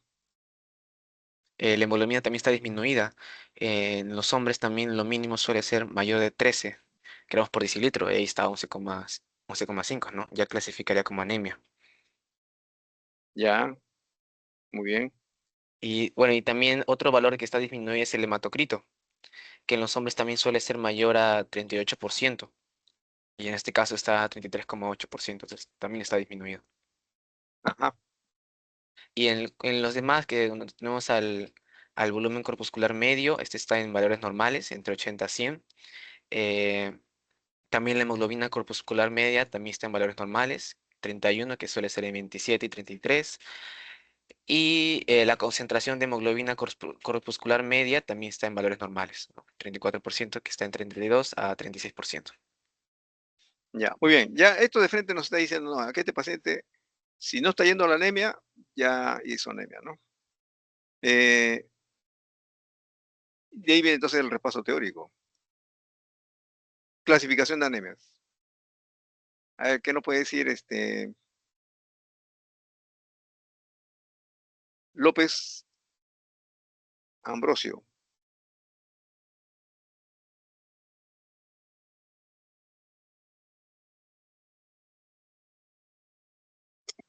La hemoglobina también está disminuida. En los hombres también lo mínimo suele ser mayor de 13 gramos por decilitro. Ahí está 11,5, ¿no? Ya clasificaría como anemia. ya, muy bien. Y bueno, y también otro valor que está disminuido es el hematocrito, que en los hombres también suele ser mayor a 38%. Y en este caso está a 33,8%, entonces también está disminuido. Ajá, Y en los demás, que donde tenemos al volumen corpuscular medio, este está en valores normales, entre 80 a 100. Eh, También la hemoglobina corpuscular media también está en valores normales, 31, que suele ser en 27 y 33. Y la concentración de hemoglobina corpuscular media también está en valores normales, ¿no? 34%, que está en 32 a 36%. ya, muy bien. Ya esto de frente nos está diciendo, no, que este paciente, si no está yendo a la anemia, ya hizo anemia, ¿no? De ahí viene entonces el repaso teórico. Clasificación de anemias. A ver, ¿qué nos puede decir López Ambrosio?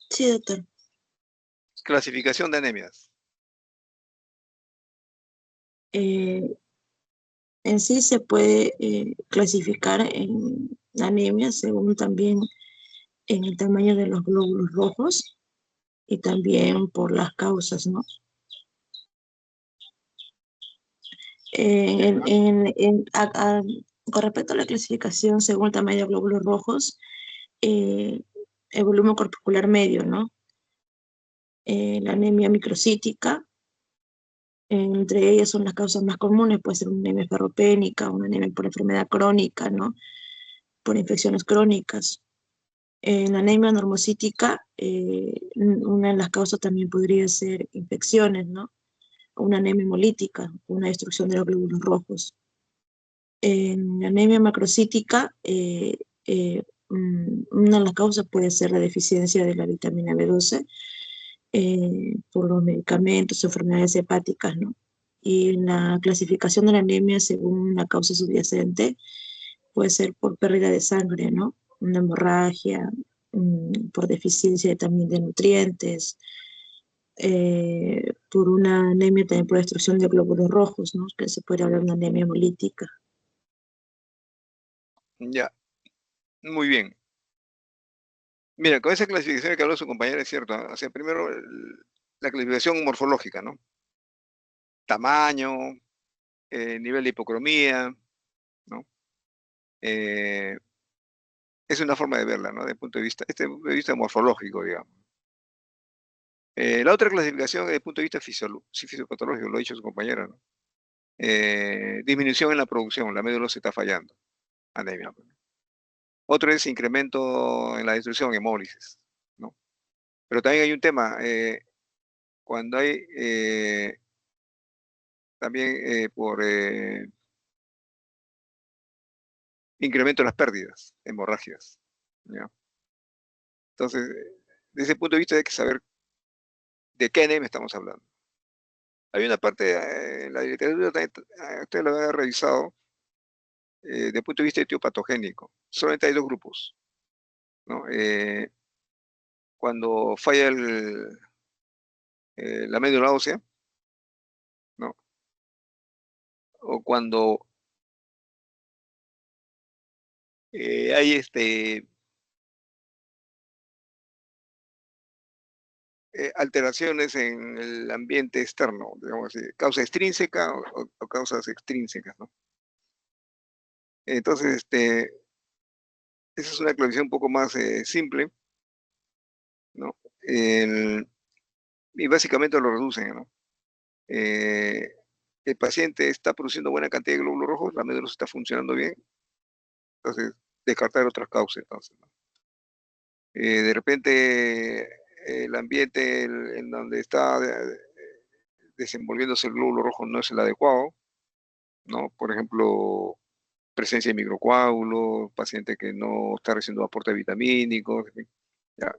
Sí, doctor. Clasificación de anemias. En sí se puede clasificar en anemia según también en el tamaño de los glóbulos rojos y también por las causas, ¿no? Con respecto a la clasificación según el tamaño de glóbulos rojos, el volumen corpuscular medio, ¿no? La anemia microcítica, entre ellas son las causas más comunes, puede ser una anemia ferropénica, una anemia por enfermedad crónica, ¿no? Por infecciones crónicas. En la anemia normocítica, una de las causas también podría ser infecciones, ¿no? Una anemia hemolítica, una destrucción de los glóbulos rojos. En la anemia macrocítica, una de las causas puede ser la deficiencia de la vitamina B12 por los medicamentos, enfermedades hepáticas, ¿no? Y en la clasificación de la anemia según la causa subyacente puede ser por pérdida de sangre, ¿no? Una hemorragia, por deficiencia también de nutrientes, por una anemia también por destrucción de glóbulos rojos, ¿no? Que se puede hablar de una anemia hemolítica. Ya, muy bien. Mira, con esa clasificación que habló su compañera es cierto, ¿no? O sea, primero la clasificación morfológica, ¿no? Tamaño, nivel de hipocromía, ¿no? Es una forma de verla, ¿no? Desde el punto de vista, punto de vista morfológico, digamos. La otra clasificación desde el punto de vista fisiopatológico, lo ha dicho su compañera, ¿no? Disminución en la producción, la médula se está fallando, anemia. Otro es incremento en la destrucción, hemólisis, ¿no? Pero también hay un tema, cuando hay también por incremento de las pérdidas, hemorragias, ¿ya? Entonces, desde ese punto de vista hay que saber de qué anemia estamos hablando. Hay una parte en la literatura, también, usted lo ha revisado, desde el punto de vista etiopatogénico. Solamente hay dos grupos, ¿no? Cuando falla la médula ósea, ¿no? O cuando hay alteraciones en el ambiente externo, digamos así, causa extrínseca o causas extrínsecas, ¿no? Entonces, esa es una clasificación un poco más simple, ¿no? Y básicamente lo reducen, ¿no? El paciente está produciendo buena cantidad de glóbulos rojos, la médula está funcionando bien, entonces descartar otras causas, entonces, ¿no? De repente el ambiente en donde está desenvolviéndose el glóbulo rojo no es el adecuado, ¿no? Por ejemplo, presencia de microcoágulos, paciente que no está recibiendo aporte vitamínicos, ya,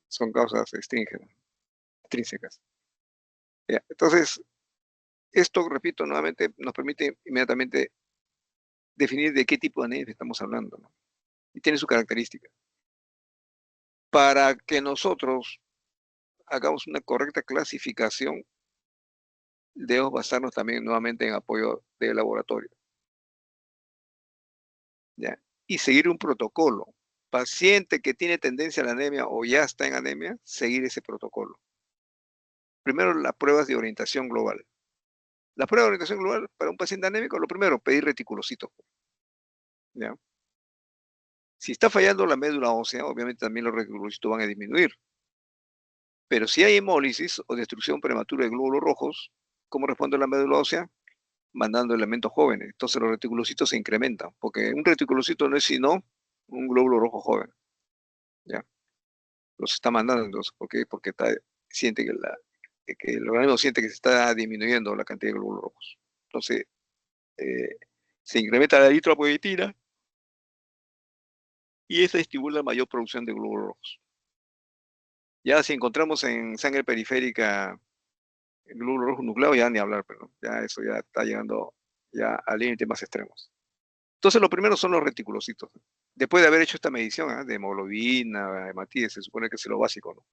son causas extrínsecas. Ya, entonces, esto, repito nuevamente, nos permite inmediatamente definir de qué tipo de anemia estamos hablando, ¿no? Y tiene su característica. Para que nosotros hagamos una correcta clasificación, debemos basarnos también nuevamente en apoyo de laboratorio, ¿ya? Y seguir un protocolo. Paciente que tiene tendencia a la anemia o ya está en anemia, seguir ese protocolo. Primero, las pruebas de orientación global. La prueba de orientación global para un paciente anémico, lo primero, pedir reticulocitos, ¿ya? Si está fallando la médula ósea, obviamente también los reticulocitos van a disminuir. Pero si hay hemólisis o destrucción prematura de glóbulos rojos, ¿cómo responde la médula ósea? Mandando elementos jóvenes. Entonces los reticulocitos se incrementan, porque un reticulocito no es sino un glóbulo rojo joven, ¿ya? Los está mandando entonces. ¿Por qué? Porque siente que el organismo siente que se está disminuyendo la cantidad de glóbulos rojos. Entonces, se incrementa la eritropoyetina y eso estimula la mayor producción de glóbulos rojos. Ya si encontramos en sangre periférica el glóbulo rojo nucleado, ya ni hablar, pero ya eso ya está llegando ya a límites más extremos. Entonces, lo primero son los reticulocitos. Después de haber hecho esta medición de hemoglobina, hematíes, se supone que es lo básico, ¿no?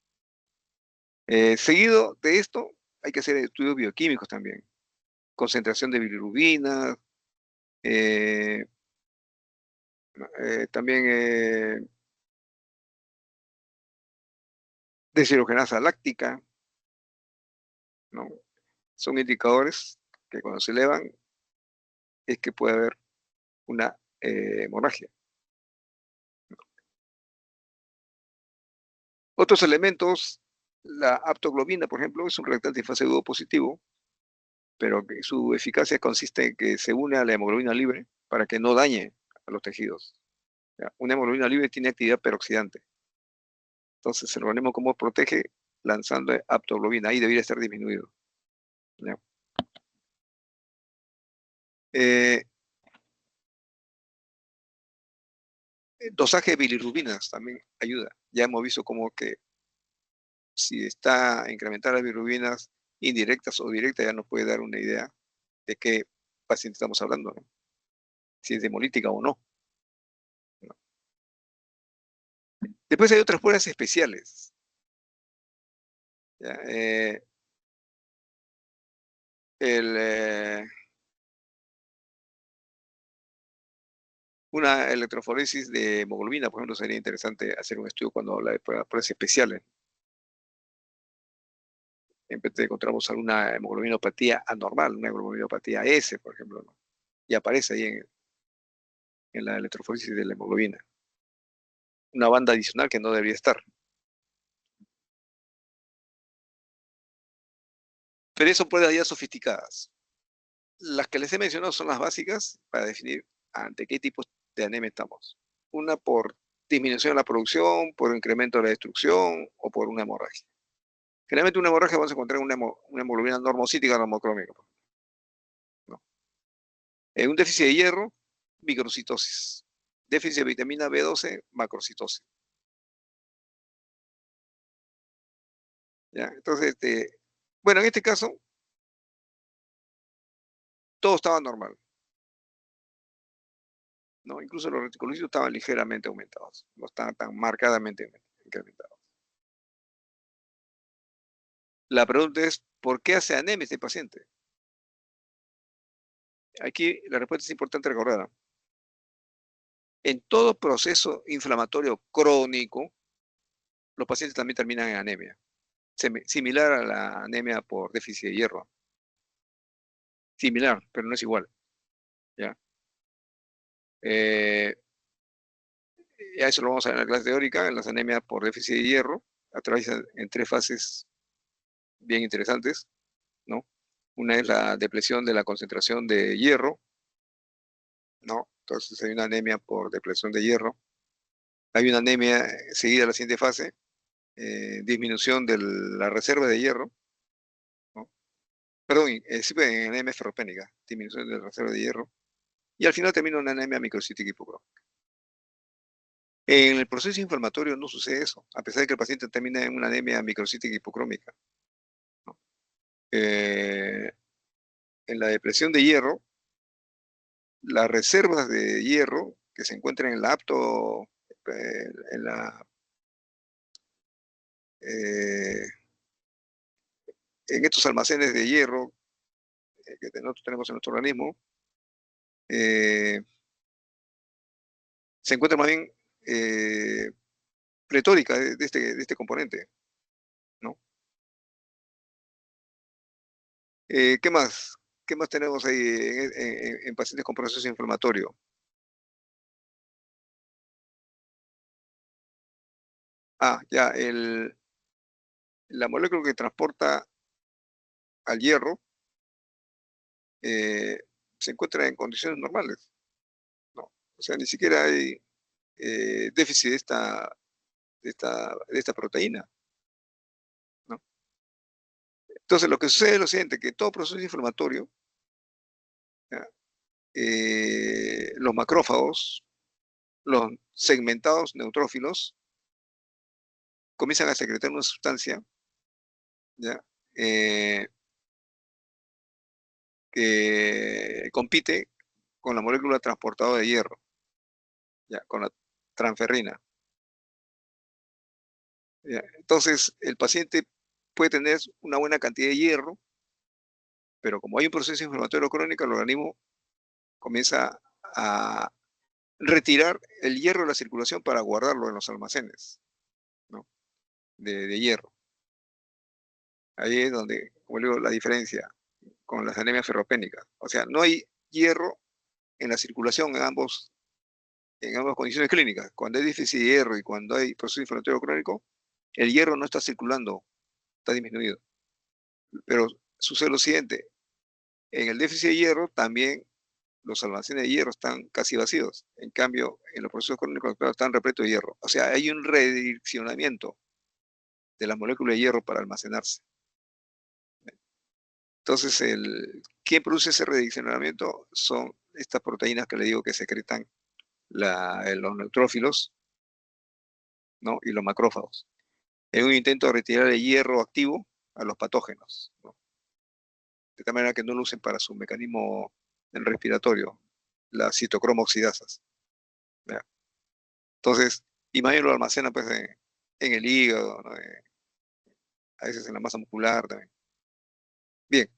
Seguido de esto, hay que hacer estudios bioquímicos también. Concentración de bilirrubina, también deshidrogenasa láctica, ¿no? Son indicadores que cuando se elevan es que puede haber una hemorragia. Otros elementos, la aptoglobina, por ejemplo, es un reactante en fase dúo positivo, pero que su eficacia consiste en que se une a la hemoglobina libre para que no dañe a los tejidos. ¿Ya? Una hemoglobina libre tiene actividad peroxidante. Entonces, el organismo ¿cómo protege? Lanzando aptoglobina. Ahí debería estar disminuido. ¿Ya? Dosaje de bilirrubinas también ayuda. Ya hemos visto como que si está incrementar las bilirrubinas indirectas o directas, ya nos puede dar una idea de qué paciente estamos hablando, ¿no? Si es hemolítica o no. ¿No? Después hay otras pruebas especiales. ¿Ya? Una electroforesis de hemoglobina, por ejemplo, sería interesante hacer un estudio cuando habla de pruebas especiales. En repente encontramos alguna hemoglobinopatía anormal, una hemoglobinopatía S, por ejemplo, ¿no? Y aparece ahí en la electroforesis de la hemoglobina. Una banda adicional que no debería estar. Pero eso puede ya sofisticadas. Las que les he mencionado son las básicas para definir ante qué tipo de anemia estamos. Una por disminución de la producción, por incremento de la destrucción o por una hemorragia. Generalmente una hemorragia vamos a encontrar una hemoglobina normocítica normocrómica. ¿No? Un déficit de hierro, microcitosis. Déficit de vitamina B12, macrocitosis. ¿Ya? Entonces, bueno, en este caso, todo estaba normal, ¿no? Incluso los reticulocitos estaban ligeramente aumentados, no estaban tan marcadamente incrementados. La pregunta es, ¿por qué hace anemia este paciente? Aquí la respuesta es importante recordar, ¿no? En todo proceso inflamatorio crónico, los pacientes también terminan en anemia, similar a la anemia por déficit de hierro. Similar, pero no es igual. ¿Ya? Ya eso lo vamos a ver en la clase teórica, en las anemias por déficit de hierro, atraviesan en 3 fases bien interesantes, ¿no? Una es la depresión de la concentración de hierro, ¿no? Entonces hay una anemia por depresión de hierro. Hay una anemia seguida a la siguiente fase, disminución de la reserva de hierro, ¿no? Perdón, sí, en anemia ferropénica, disminución de la reserva de hierro. Y al final termina una anemia microcítica hipocrómica. En el proceso inflamatorio no sucede eso, a pesar de que el paciente termina en una anemia microcítica hipocrómica, ¿no? En la depresión de hierro, las reservas de hierro que se encuentran en la en en estos almacenes de hierro que nosotros tenemos en nuestro organismo, se encuentra más bien pletórica de este componente, ¿no? ¿Qué más? ¿Qué más tenemos ahí en pacientes con proceso inflamatorio? Ya, la molécula que transporta al hierro se encuentra en condiciones normales, ¿no? O sea, ni siquiera hay déficit de esta proteína, ¿no? Entonces, lo que sucede es lo siguiente, que todo proceso inflamatorio, ¿ya? Los macrófagos, los segmentados neutrófilos, comienzan a secretar una sustancia, ¿ya? Que compite con la molécula transportadora de hierro, ¿ya? Con la transferrina. ¿Ya? Entonces, el paciente puede tener una buena cantidad de hierro, pero como hay un proceso inflamatorio crónico, el organismo comienza a retirar el hierro de la circulación para guardarlo en los almacenes, ¿no? de hierro. Ahí es donde, como digo, la diferencia con las anemias ferropénicas. O sea, no hay hierro en la circulación en ambas condiciones clínicas. Cuando hay déficit de hierro y cuando hay proceso inflamatorio crónico, el hierro no está circulando, está disminuido. Pero sucede lo siguiente, en el déficit de hierro también los almacenes de hierro están casi vacíos. En cambio, en los procesos crónicos están repletos de hierro. O sea, hay un redireccionamiento de la molécula de hierro para almacenarse. Entonces, ¿qué produce ese redireccionamiento? Son estas proteínas que le digo que secretan los neutrófilos, ¿no? Y los macrófagos, en un intento de retirar el hierro activo a los patógenos, ¿no? De tal manera que no lo usen para su mecanismo respiratorio, las citocromo oxidasas. ¿Ya? Entonces, y más bien lo almacenan pues, en el hígado, ¿no? A veces en la masa muscular también. Bien,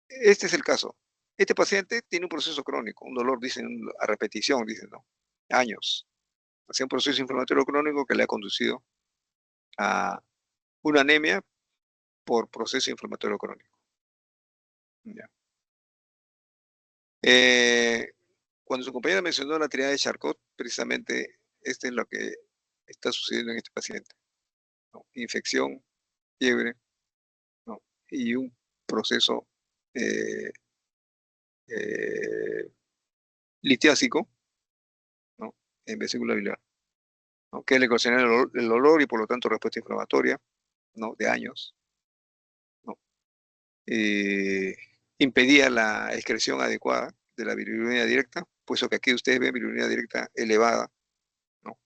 este es el caso. Este paciente tiene un proceso crónico, un dolor, dicen, a repetición, dicen, ¿no? Años. O sea, un proceso inflamatorio crónico que le ha conducido a una anemia por proceso inflamatorio crónico. ¿Ya? Cuando su compañera mencionó la triada de Charcot, precisamente este es lo que está sucediendo en este paciente, ¿no? Infección, fiebre, ¿no? Y un proceso litiásico, ¿no? En vesícula biliar, ¿no? Que le ocasiona el olor y por lo tanto respuesta inflamatoria, ¿no? De años, ¿no? Impedía la excreción adecuada de la bilirrubina directa, puesto que aquí ustedes ven bilirrubina directa elevada, ¿no?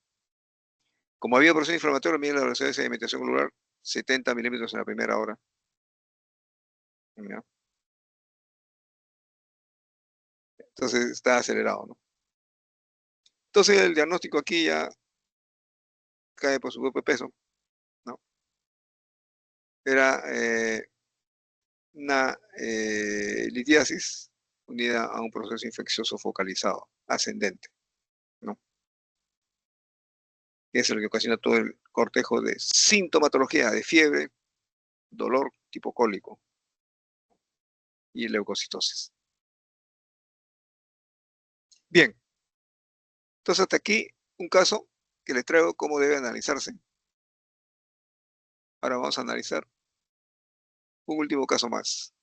Como había proceso inflamatorio, miren la velocidad de sedimentación globular, 70 milímetros en la primera hora. ¿Ya? Entonces está acelerado, ¿no? Entonces el diagnóstico aquí ya cae por su propio peso, ¿no? Era una litiasis unida a un proceso infeccioso focalizado, ascendente, ¿no? Eso es lo que ocasiona todo el cortejo de sintomatología de fiebre, dolor tipo cólico y leucocitosis. Bien, entonces hasta aquí un caso que les traigo cómo debe analizarse. Ahora vamos a analizar un último caso más.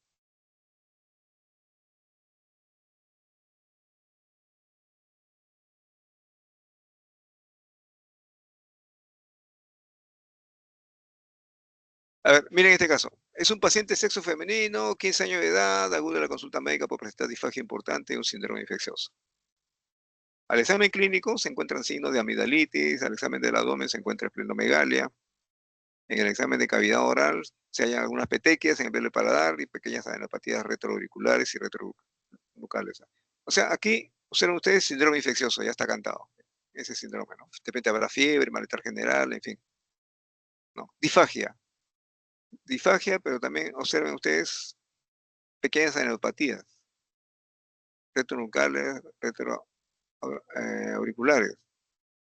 A ver, miren este caso. Es un paciente sexo femenino, 15 años de edad, aguda a la consulta médica por presentar disfagia importante y un síndrome infeccioso. Al examen clínico se encuentran signos de amigdalitis, al examen del abdomen se encuentra esplenomegalia, en el examen de cavidad oral se hallan algunas petequias en el velo paladar y pequeñas adenopatías retroauriculares y retrobucales. O sea, aquí observen ustedes síndrome infeccioso, ya está cantado. Ese síndrome, ¿no? De repente habrá fiebre, malestar general, en fin. ¿No? Disfagia, pero también observen ustedes pequeñas adenopatías retronucales, retroauriculares,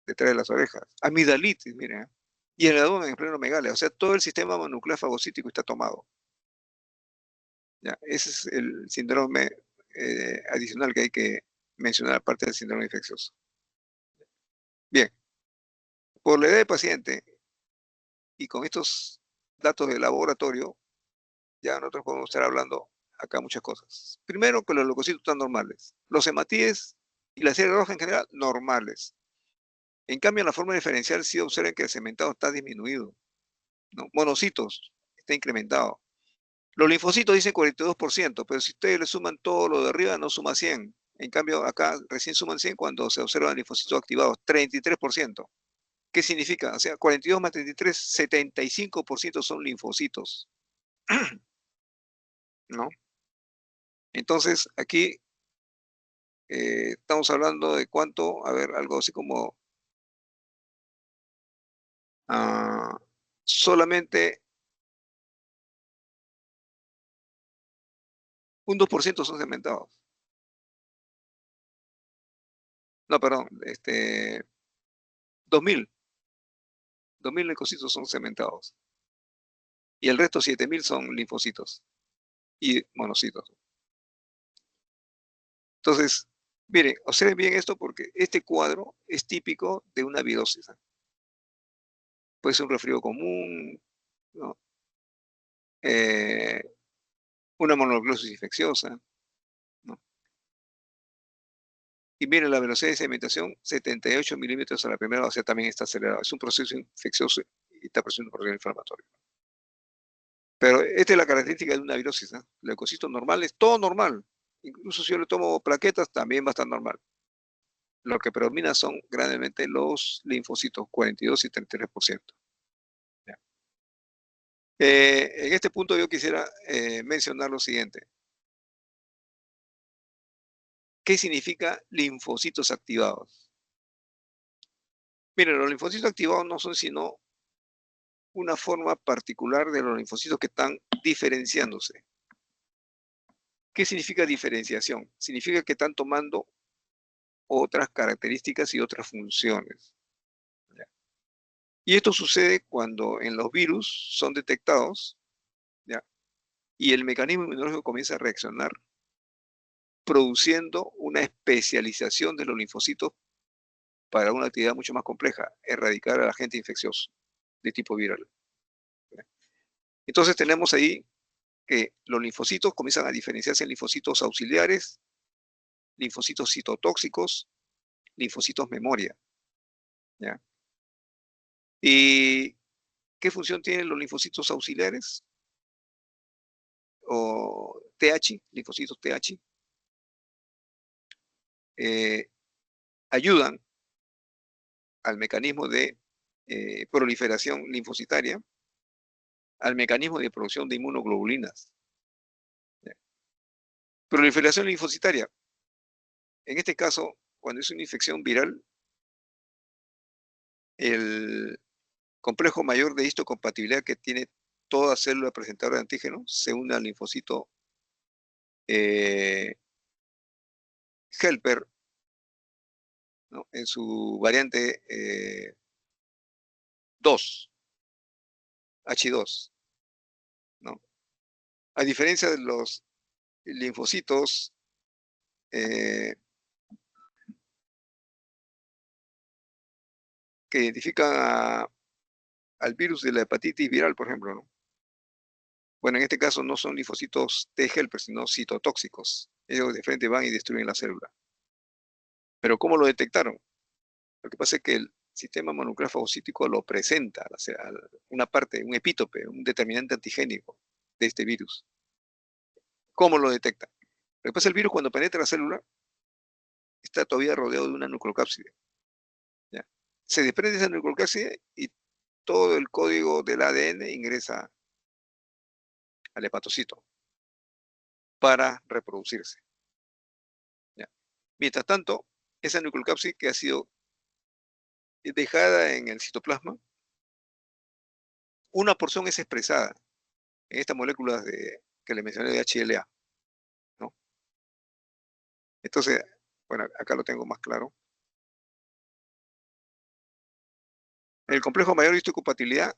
detrás de las orejas. Amigdalitis, miren. Y el abdomen en pleno megalia. O sea, todo el sistema mononuclear fagocítico está tomado. ¿Ya? Ese es el síndrome adicional que hay que mencionar, aparte del síndrome infeccioso. Bien. Por la edad del paciente y con estos datos de laboratorio, ya nosotros podemos estar hablando acá muchas cosas. Primero, que los leucocitos están normales. Los hematíes y la serie roja en general, normales. En cambio, en la forma diferencial sí observen que el cementado está disminuido, ¿no? Monocitos está incrementado. Los linfocitos dicen 42%, pero si ustedes le suman todo lo de arriba, no suma 100. En cambio, acá recién suman 100 cuando se observan linfocitos activados, 33%. ¿Qué significa? O sea, 42 más 33, 75% son linfocitos, ¿no? Entonces, aquí estamos hablando de cuánto, a ver, algo así como solamente un 2% son cementados. No, perdón, 2000 leucocitos son cementados. Y el resto, 7000 son linfocitos y monocitos. Entonces, miren, observen bien esto porque este cuadro es típico de una virosis. Puede ser un resfrío común, ¿no? Una mononucleosis infecciosa, ¿no? Y miren la velocidad de sedimentación, 78 milímetros a la primera, o sea, también está acelerado. Es un proceso infeccioso y está produciendo un proceso inflamatorio. Pero esta es la característica de una virosis, ¿eh? El leucocito normal es todo normal. Incluso si yo le tomo plaquetas, también va a estar normal. Lo que predomina son grandemente los linfocitos, 42 y 33%. ¿Ya? En este punto yo quisiera mencionar lo siguiente. ¿Qué significa linfocitos activados? Miren, los linfocitos activados no son sino una forma particular de los linfocitos que están diferenciándose. ¿Qué significa diferenciación? Significa que están tomando otras características y otras funciones. ¿Ya? Y esto sucede cuando en los virus son detectados, ¿ya? Y el mecanismo inmunológico comienza a reaccionar produciendo una especialización de los linfocitos para una actividad mucho más compleja, erradicar al agente infeccioso de tipo viral. ¿Ya? Entonces tenemos ahí que los linfocitos comienzan a diferenciarse en linfocitos auxiliares, linfocitos citotóxicos, linfocitos memoria. ¿Ya? ¿Y qué función tienen los linfocitos auxiliares? O TH, linfocitos TH, ayudan al mecanismo de proliferación linfocitaria, al mecanismo de producción de inmunoglobulinas. ¿Ya? Proliferación linfocitaria. En este caso, cuando es una infección viral, el complejo mayor de histocompatibilidad que tiene toda célula presentadora de antígeno se une al linfocito helper, ¿no? En su variante 2, H2, ¿no? A diferencia de los linfocitos que identifican al virus de la hepatitis viral, por ejemplo, ¿no? Bueno, en este caso no son linfocitos T helper, sino citotóxicos. Ellos de frente van y destruyen la célula. Pero ¿cómo lo detectaron? Lo que pasa es que el sistema mononuclear fagocítico lo presenta, o sea, una parte, un epítope, un determinante antigénico de este virus. ¿Cómo lo detectan? Lo que pasa es que el virus cuando penetra la célula está todavía rodeado de una nucleocápside. ¿Ya? Se desprende esa nucleocápside y todo el código del ADN ingresa al hepatocito para reproducirse. ¿Ya? Mientras tanto, esa nucleocápside que ha sido dejada en el citoplasma, una porción es expresada en estas moléculas que le mencioné de HLA, ¿no? Entonces, bueno, acá lo tengo más claro. El complejo mayor de histocompatibilidad,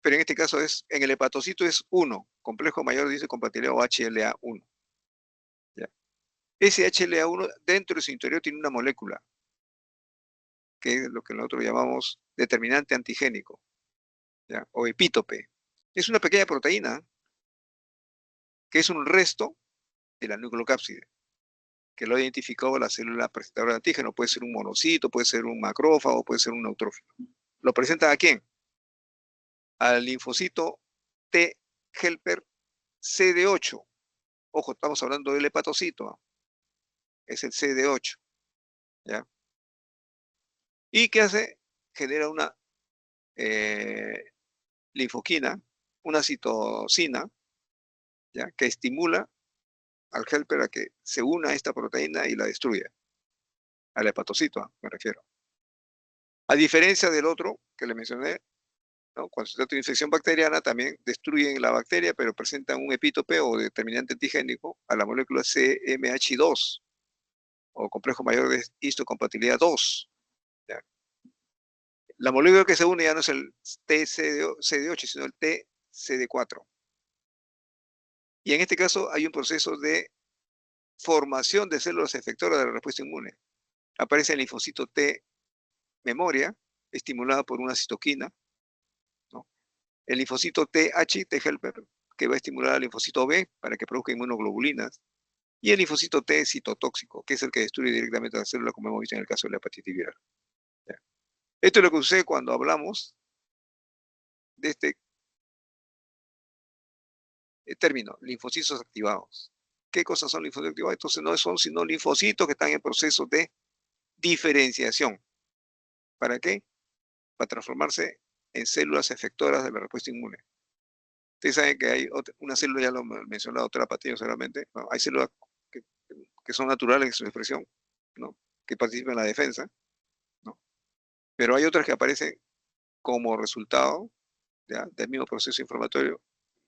pero en este caso en el hepatocito es 1, complejo mayor de histocompatibilidad o HLA1. ¿Ya? Ese HLA1 dentro de su interior tiene una molécula, que es lo que nosotros llamamos determinante antigénico, ¿ya? O epítope. Es una pequeña proteína que es un resto de la nucleocápside, que lo ha identificado la célula presentadora de antígeno. Puede ser un monocito, puede ser un macrófago, puede ser un neutrófilo. ¿Lo presenta a quién? Al linfocito T helper CD8. Ojo, estamos hablando del hepatocito, ¿no? Es el CD8. ¿Ya? ¿Y qué hace? Genera una linfoquina, una citocina, ¿ya? Que estimula al helper a que se una a esta proteína y la destruya. Al hepatocito, me refiero. A diferencia del otro que le mencioné, ¿no? Cuando se trata de infección bacteriana, también destruyen la bacteria, pero presentan un epítope o determinante antigénico a la molécula CMH2, o complejo mayor de histocompatibilidad 2. ¿Ya? La molécula que se une ya no es el TCD8, sino el TCD4. Y en este caso hay un proceso de formación de células efectoras de la respuesta inmune. Aparece el linfocito T memoria, estimulada por una citoquina, ¿no? El linfocito TH, T helper, que va a estimular al linfocito B para que produzca inmunoglobulinas, y el linfocito T citotóxico, que es el que destruye directamente la célula, como hemos visto en el caso de la hepatitis viral. ¿Ya? Esto es lo que sucede cuando hablamos de este término, linfocitos activados. ¿Qué cosas son linfocitos activados? Entonces no son sino linfocitos que están en proceso de diferenciación. ¿Para qué? Para transformarse en células efectoras de la respuesta inmune. Ustedes saben que hay una célula, ya lo mencionó la doctora Patiño seguramente, ¿no? Hay células que son naturales en su expresión, ¿no? Que participan en la defensa, ¿no? Pero hay otras que aparecen como resultado, ¿ya?, del mismo proceso inflamatorio,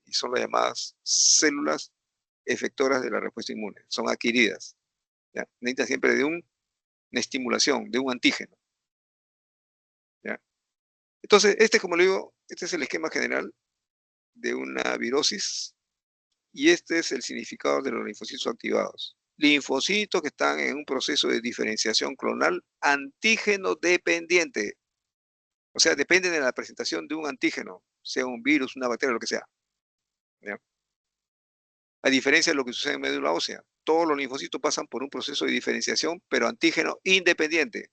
y son las llamadas células efectoras de la respuesta inmune. Son adquiridas, ¿ya? Necesitan siempre de una estimulación, de un antígeno, ¿ya? Entonces, como le digo, este es el esquema general de una virosis, y este es el significado de los linfocitos activados. Linfocitos que están en un proceso de diferenciación clonal antígeno dependiente. O sea, dependen de la presentación de un antígeno, sea un virus, una bacteria, lo que sea, ¿ya? A diferencia de lo que sucede en médula ósea, todos los linfocitos pasan por un proceso de diferenciación, pero antígeno independiente.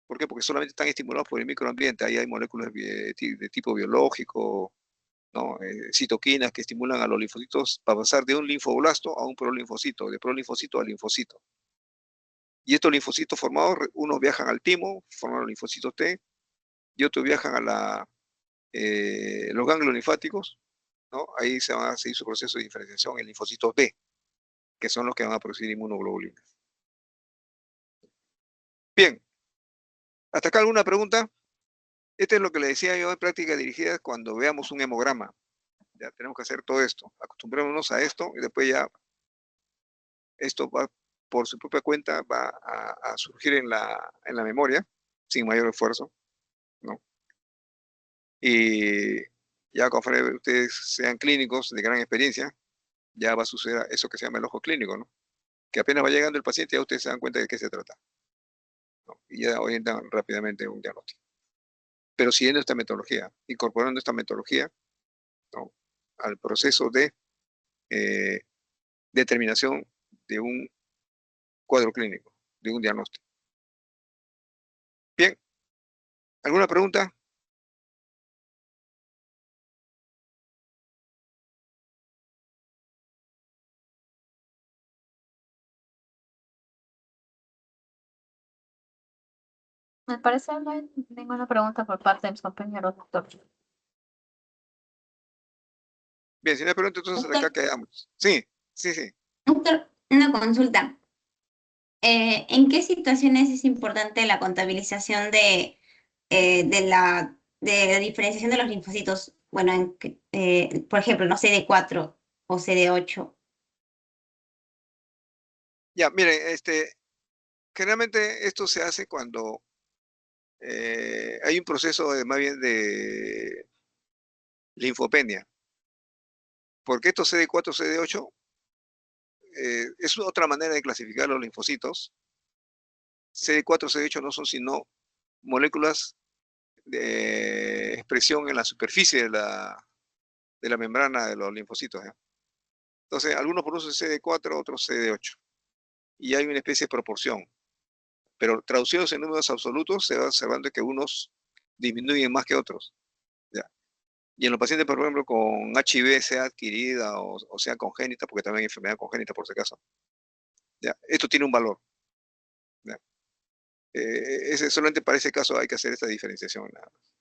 ¿Por qué? Porque solamente están estimulados por el microambiente. Ahí hay moléculas de tipo biológico, ¿no? Citoquinas que estimulan a los linfocitos para pasar de un linfoblasto a un prolinfocito, de prolinfocito a linfocito. Y estos linfocitos formados, unos viajan al timo, forman los linfocitos T, y otros viajan a los ganglios linfáticos, ¿no? Ahí se va a seguir su proceso de diferenciación en linfocitos B, que son los que van a producir inmunoglobulinas. Bien, ¿hasta acá alguna pregunta? Este es lo que le decía yo en práctica dirigida cuando veamos un hemograma. Ya tenemos que hacer todo esto. Acostumbrémonos a esto y después ya esto va por su propia cuenta, va a surgir en la memoria sin mayor esfuerzo, ¿no? Y ya conforme ustedes sean clínicos de gran experiencia, ya va a suceder eso que se llama el ojo clínico, ¿no? Que apenas va llegando el paciente, ya ustedes se dan cuenta de qué se trata, ¿no? Y ya orientan rápidamente un diagnóstico. Pero siguiendo esta metodología, incorporando esta metodología, ¿no?, al proceso de determinación de un cuadro clínico, de un diagnóstico. Bien, ¿alguna pregunta? Me parece no hay ninguna pregunta por parte de mis compañeros, doctor. Bien, si no hay pregunta, entonces acá Doctor, quedamos. Sí, sí, sí. doctor, una consulta. ¿En qué situaciones es importante la contabilización de la diferenciación de los linfocitos? Bueno, por ejemplo, no CD4 o CD8. Ya, miren, generalmente esto se hace cuando hay un proceso más bien de linfopenia. Porque estos CD4, CD8 es otra manera de clasificar los linfocitos. CD4, CD8 no son sino moléculas de expresión en la superficie de la membrana de los linfocitos, ¿ya? Entonces, algunos producen CD4, otros CD8. Y hay una especie de proporción. Pero traducidos en números absolutos, se va observando que unos disminuyen más que otros, ¿ya? Y en los pacientes, por ejemplo, con HIV, sea adquirida o sea congénita, porque también hay enfermedad congénita por si acaso, ¿ya?, esto tiene un valor, ¿ya? Solamente para ese caso hay que hacer esta diferenciación, nada más.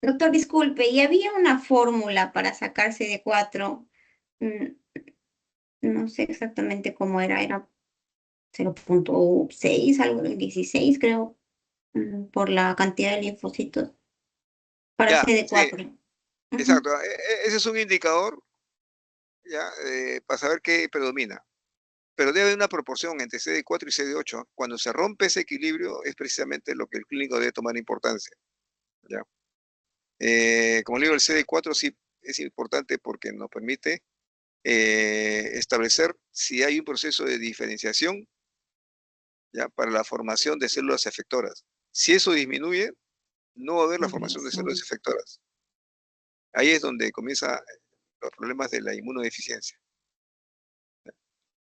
Doctor, disculpe, ¿y había una fórmula para sacar CD4? No sé exactamente cómo era 0.6, algo del 16, creo, por la cantidad de linfocitos para Ya, sí, CD4. exacto. Ese es un indicador, ya, para saber qué predomina. Pero debe haber una proporción entre CD4 y CD8. Cuando se rompe ese equilibrio es precisamente lo que el clínico debe tomar importancia, ¿ya? Como le digo, el CD4 sí es importante porque nos permite establecer si hay un proceso de diferenciación, ¿ya?, para la formación de células efectoras. Si eso disminuye, no va a haber la formación de células efectoras. Ahí es donde comienzan los problemas de la inmunodeficiencia.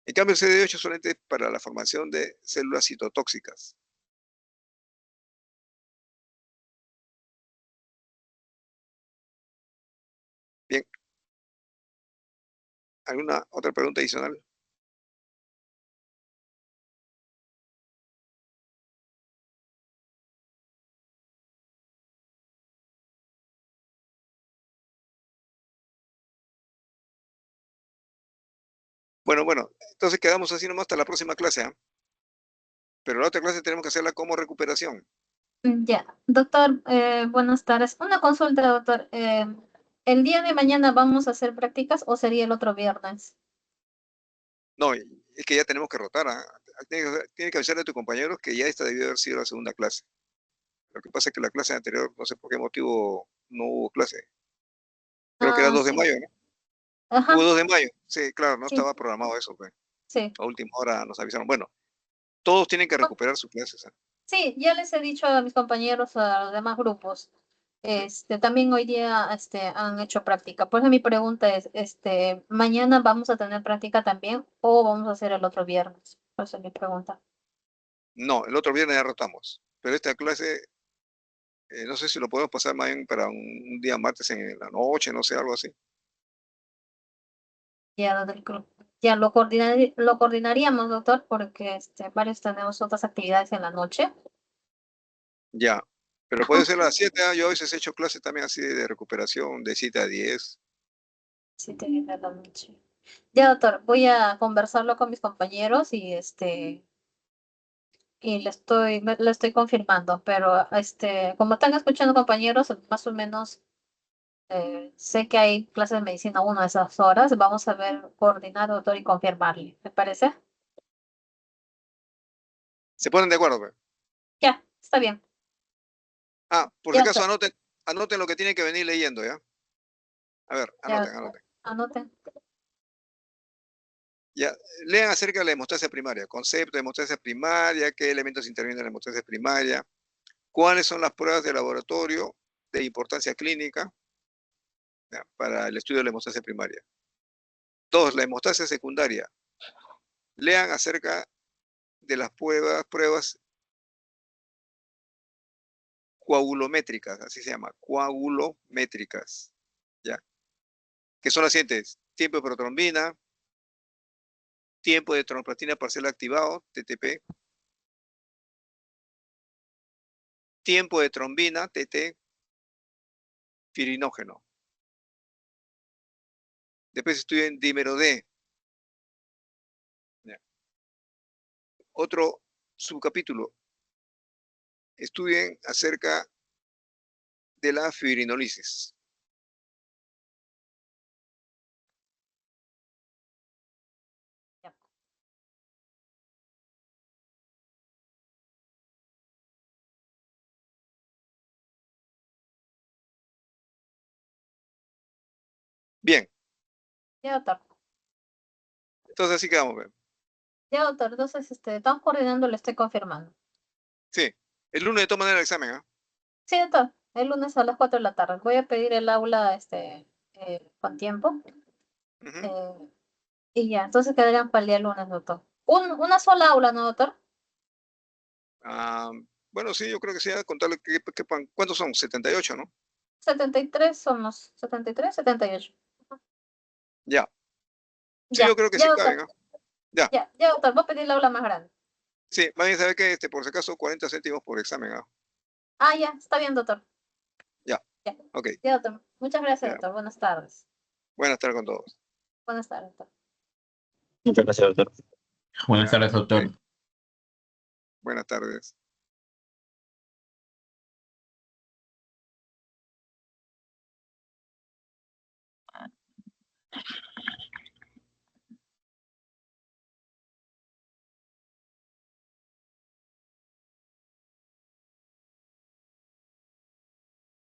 En cambio, el CD8 solamente es para la formación de células citotóxicas. ¿Alguna otra pregunta adicional? Bueno, entonces quedamos así nomás hasta la próxima clase, ¿ah? Pero la otra clase tenemos que hacerla como recuperación. Ya, doctor, buenas tardes. Una consulta, doctor. ¿El día de mañana vamos a hacer prácticas o sería el otro viernes? No, es que ya tenemos que rotar, ¿ah? Tiene que avisarle a tus compañeros que ya esta debió haber sido la segunda clase. Lo que pasa es que la clase anterior, no sé por qué motivo, no hubo clase. Creo que era 2 de Sí. mayo, ¿no? Ajá, Hubo 2 de mayo. Sí, claro, no sí, estaba programado eso, pues. sí. A última hora nos avisaron. Bueno, todos tienen que recuperar sus clases, ¿ah? Sí, ya les he dicho a mis compañeros, a los demás grupos. También hoy día, han hecho práctica. Por eso mi pregunta es, ¿mañana vamos a tener práctica también o vamos a hacer el otro viernes? Por eso es mi pregunta. No, el otro viernes ya rotamos. Pero esta clase, no sé si lo podemos pasar más bien para un día martes en la noche, no sé, algo así. Ya, ya lo coordinaríamos, doctor, porque varios tenemos otras actividades en la noche. Ya. Pero puede ser a las 7, ¿ah? Yo a veces he hecho clases también así de recuperación, de 7 a 10. 7 de la noche. Ya, doctor, voy a conversarlo con mis compañeros y le estoy confirmando, pero como están escuchando compañeros, más o menos sé que hay clases de medicina a una de esas horas. Vamos a ver, coordinar, doctor, y confirmarle. ¿Me parece? Se ponen de acuerdo, pues. Ya, está bien. Ah, por si Ya, acaso doctor. anoten lo que tienen que venir leyendo, ¿ya? A ver, Ya, anoten. anoten. Ya, lean acerca de la hemostasia primaria, concepto de hemostasia primaria, qué elementos intervienen en la hemostasia primaria, cuáles son las pruebas de laboratorio de importancia clínica, ya, para el estudio de la hemostasia primaria. 2, la hemostasia secundaria. Lean acerca de las pruebas coagulométricas, así se llama, coagulométricas, ¿ya? Que son las siguientes: tiempo de protrombina, tiempo de tromboplastina parcial activado, TTP, tiempo de trombina, TT, firinógeno. Después estudian dímero D. ¿Ya? Otro subcapítulo, estudien acerca de la fibrinolisis. Ya. Bien, Ya, doctor. entonces así quedamos. ¿Ve? Ya, doctor. Entonces, estamos coordinando, le estoy confirmando. Sí, el lunes de todas maneras el examen, ¿ah? Sí, doctor. El lunes a las 4 de la tarde. Voy a pedir el aula, con tiempo. Ujú. eh, y ya, entonces quedarían para el día lunes, doctor. Una sola aula, ¿no, doctor? Ah, bueno, sí, yo creo que sí, contarle ¿cuántos son? 78, ¿no? 73 somos. 73, 78. Ya. Sí, yo Ya, creo que sí ya, caben, doctor. ¿ah? Ya. Ya, doctor. Voy a pedir la aula más grande. Sí, más bien sabe que por si acaso 40 céntimos por examen, ¿ah? Ah, ya, está bien, doctor. Ya, Ya, ok. ya, doctor. Muchas gracias, Ya. doctor. Buenas tardes. Buenas tardes con todos. Buenas tardes, doctor. Muchas gracias, doctor. Buenas Ya, tardes, doctor. ok. Buenas tardes.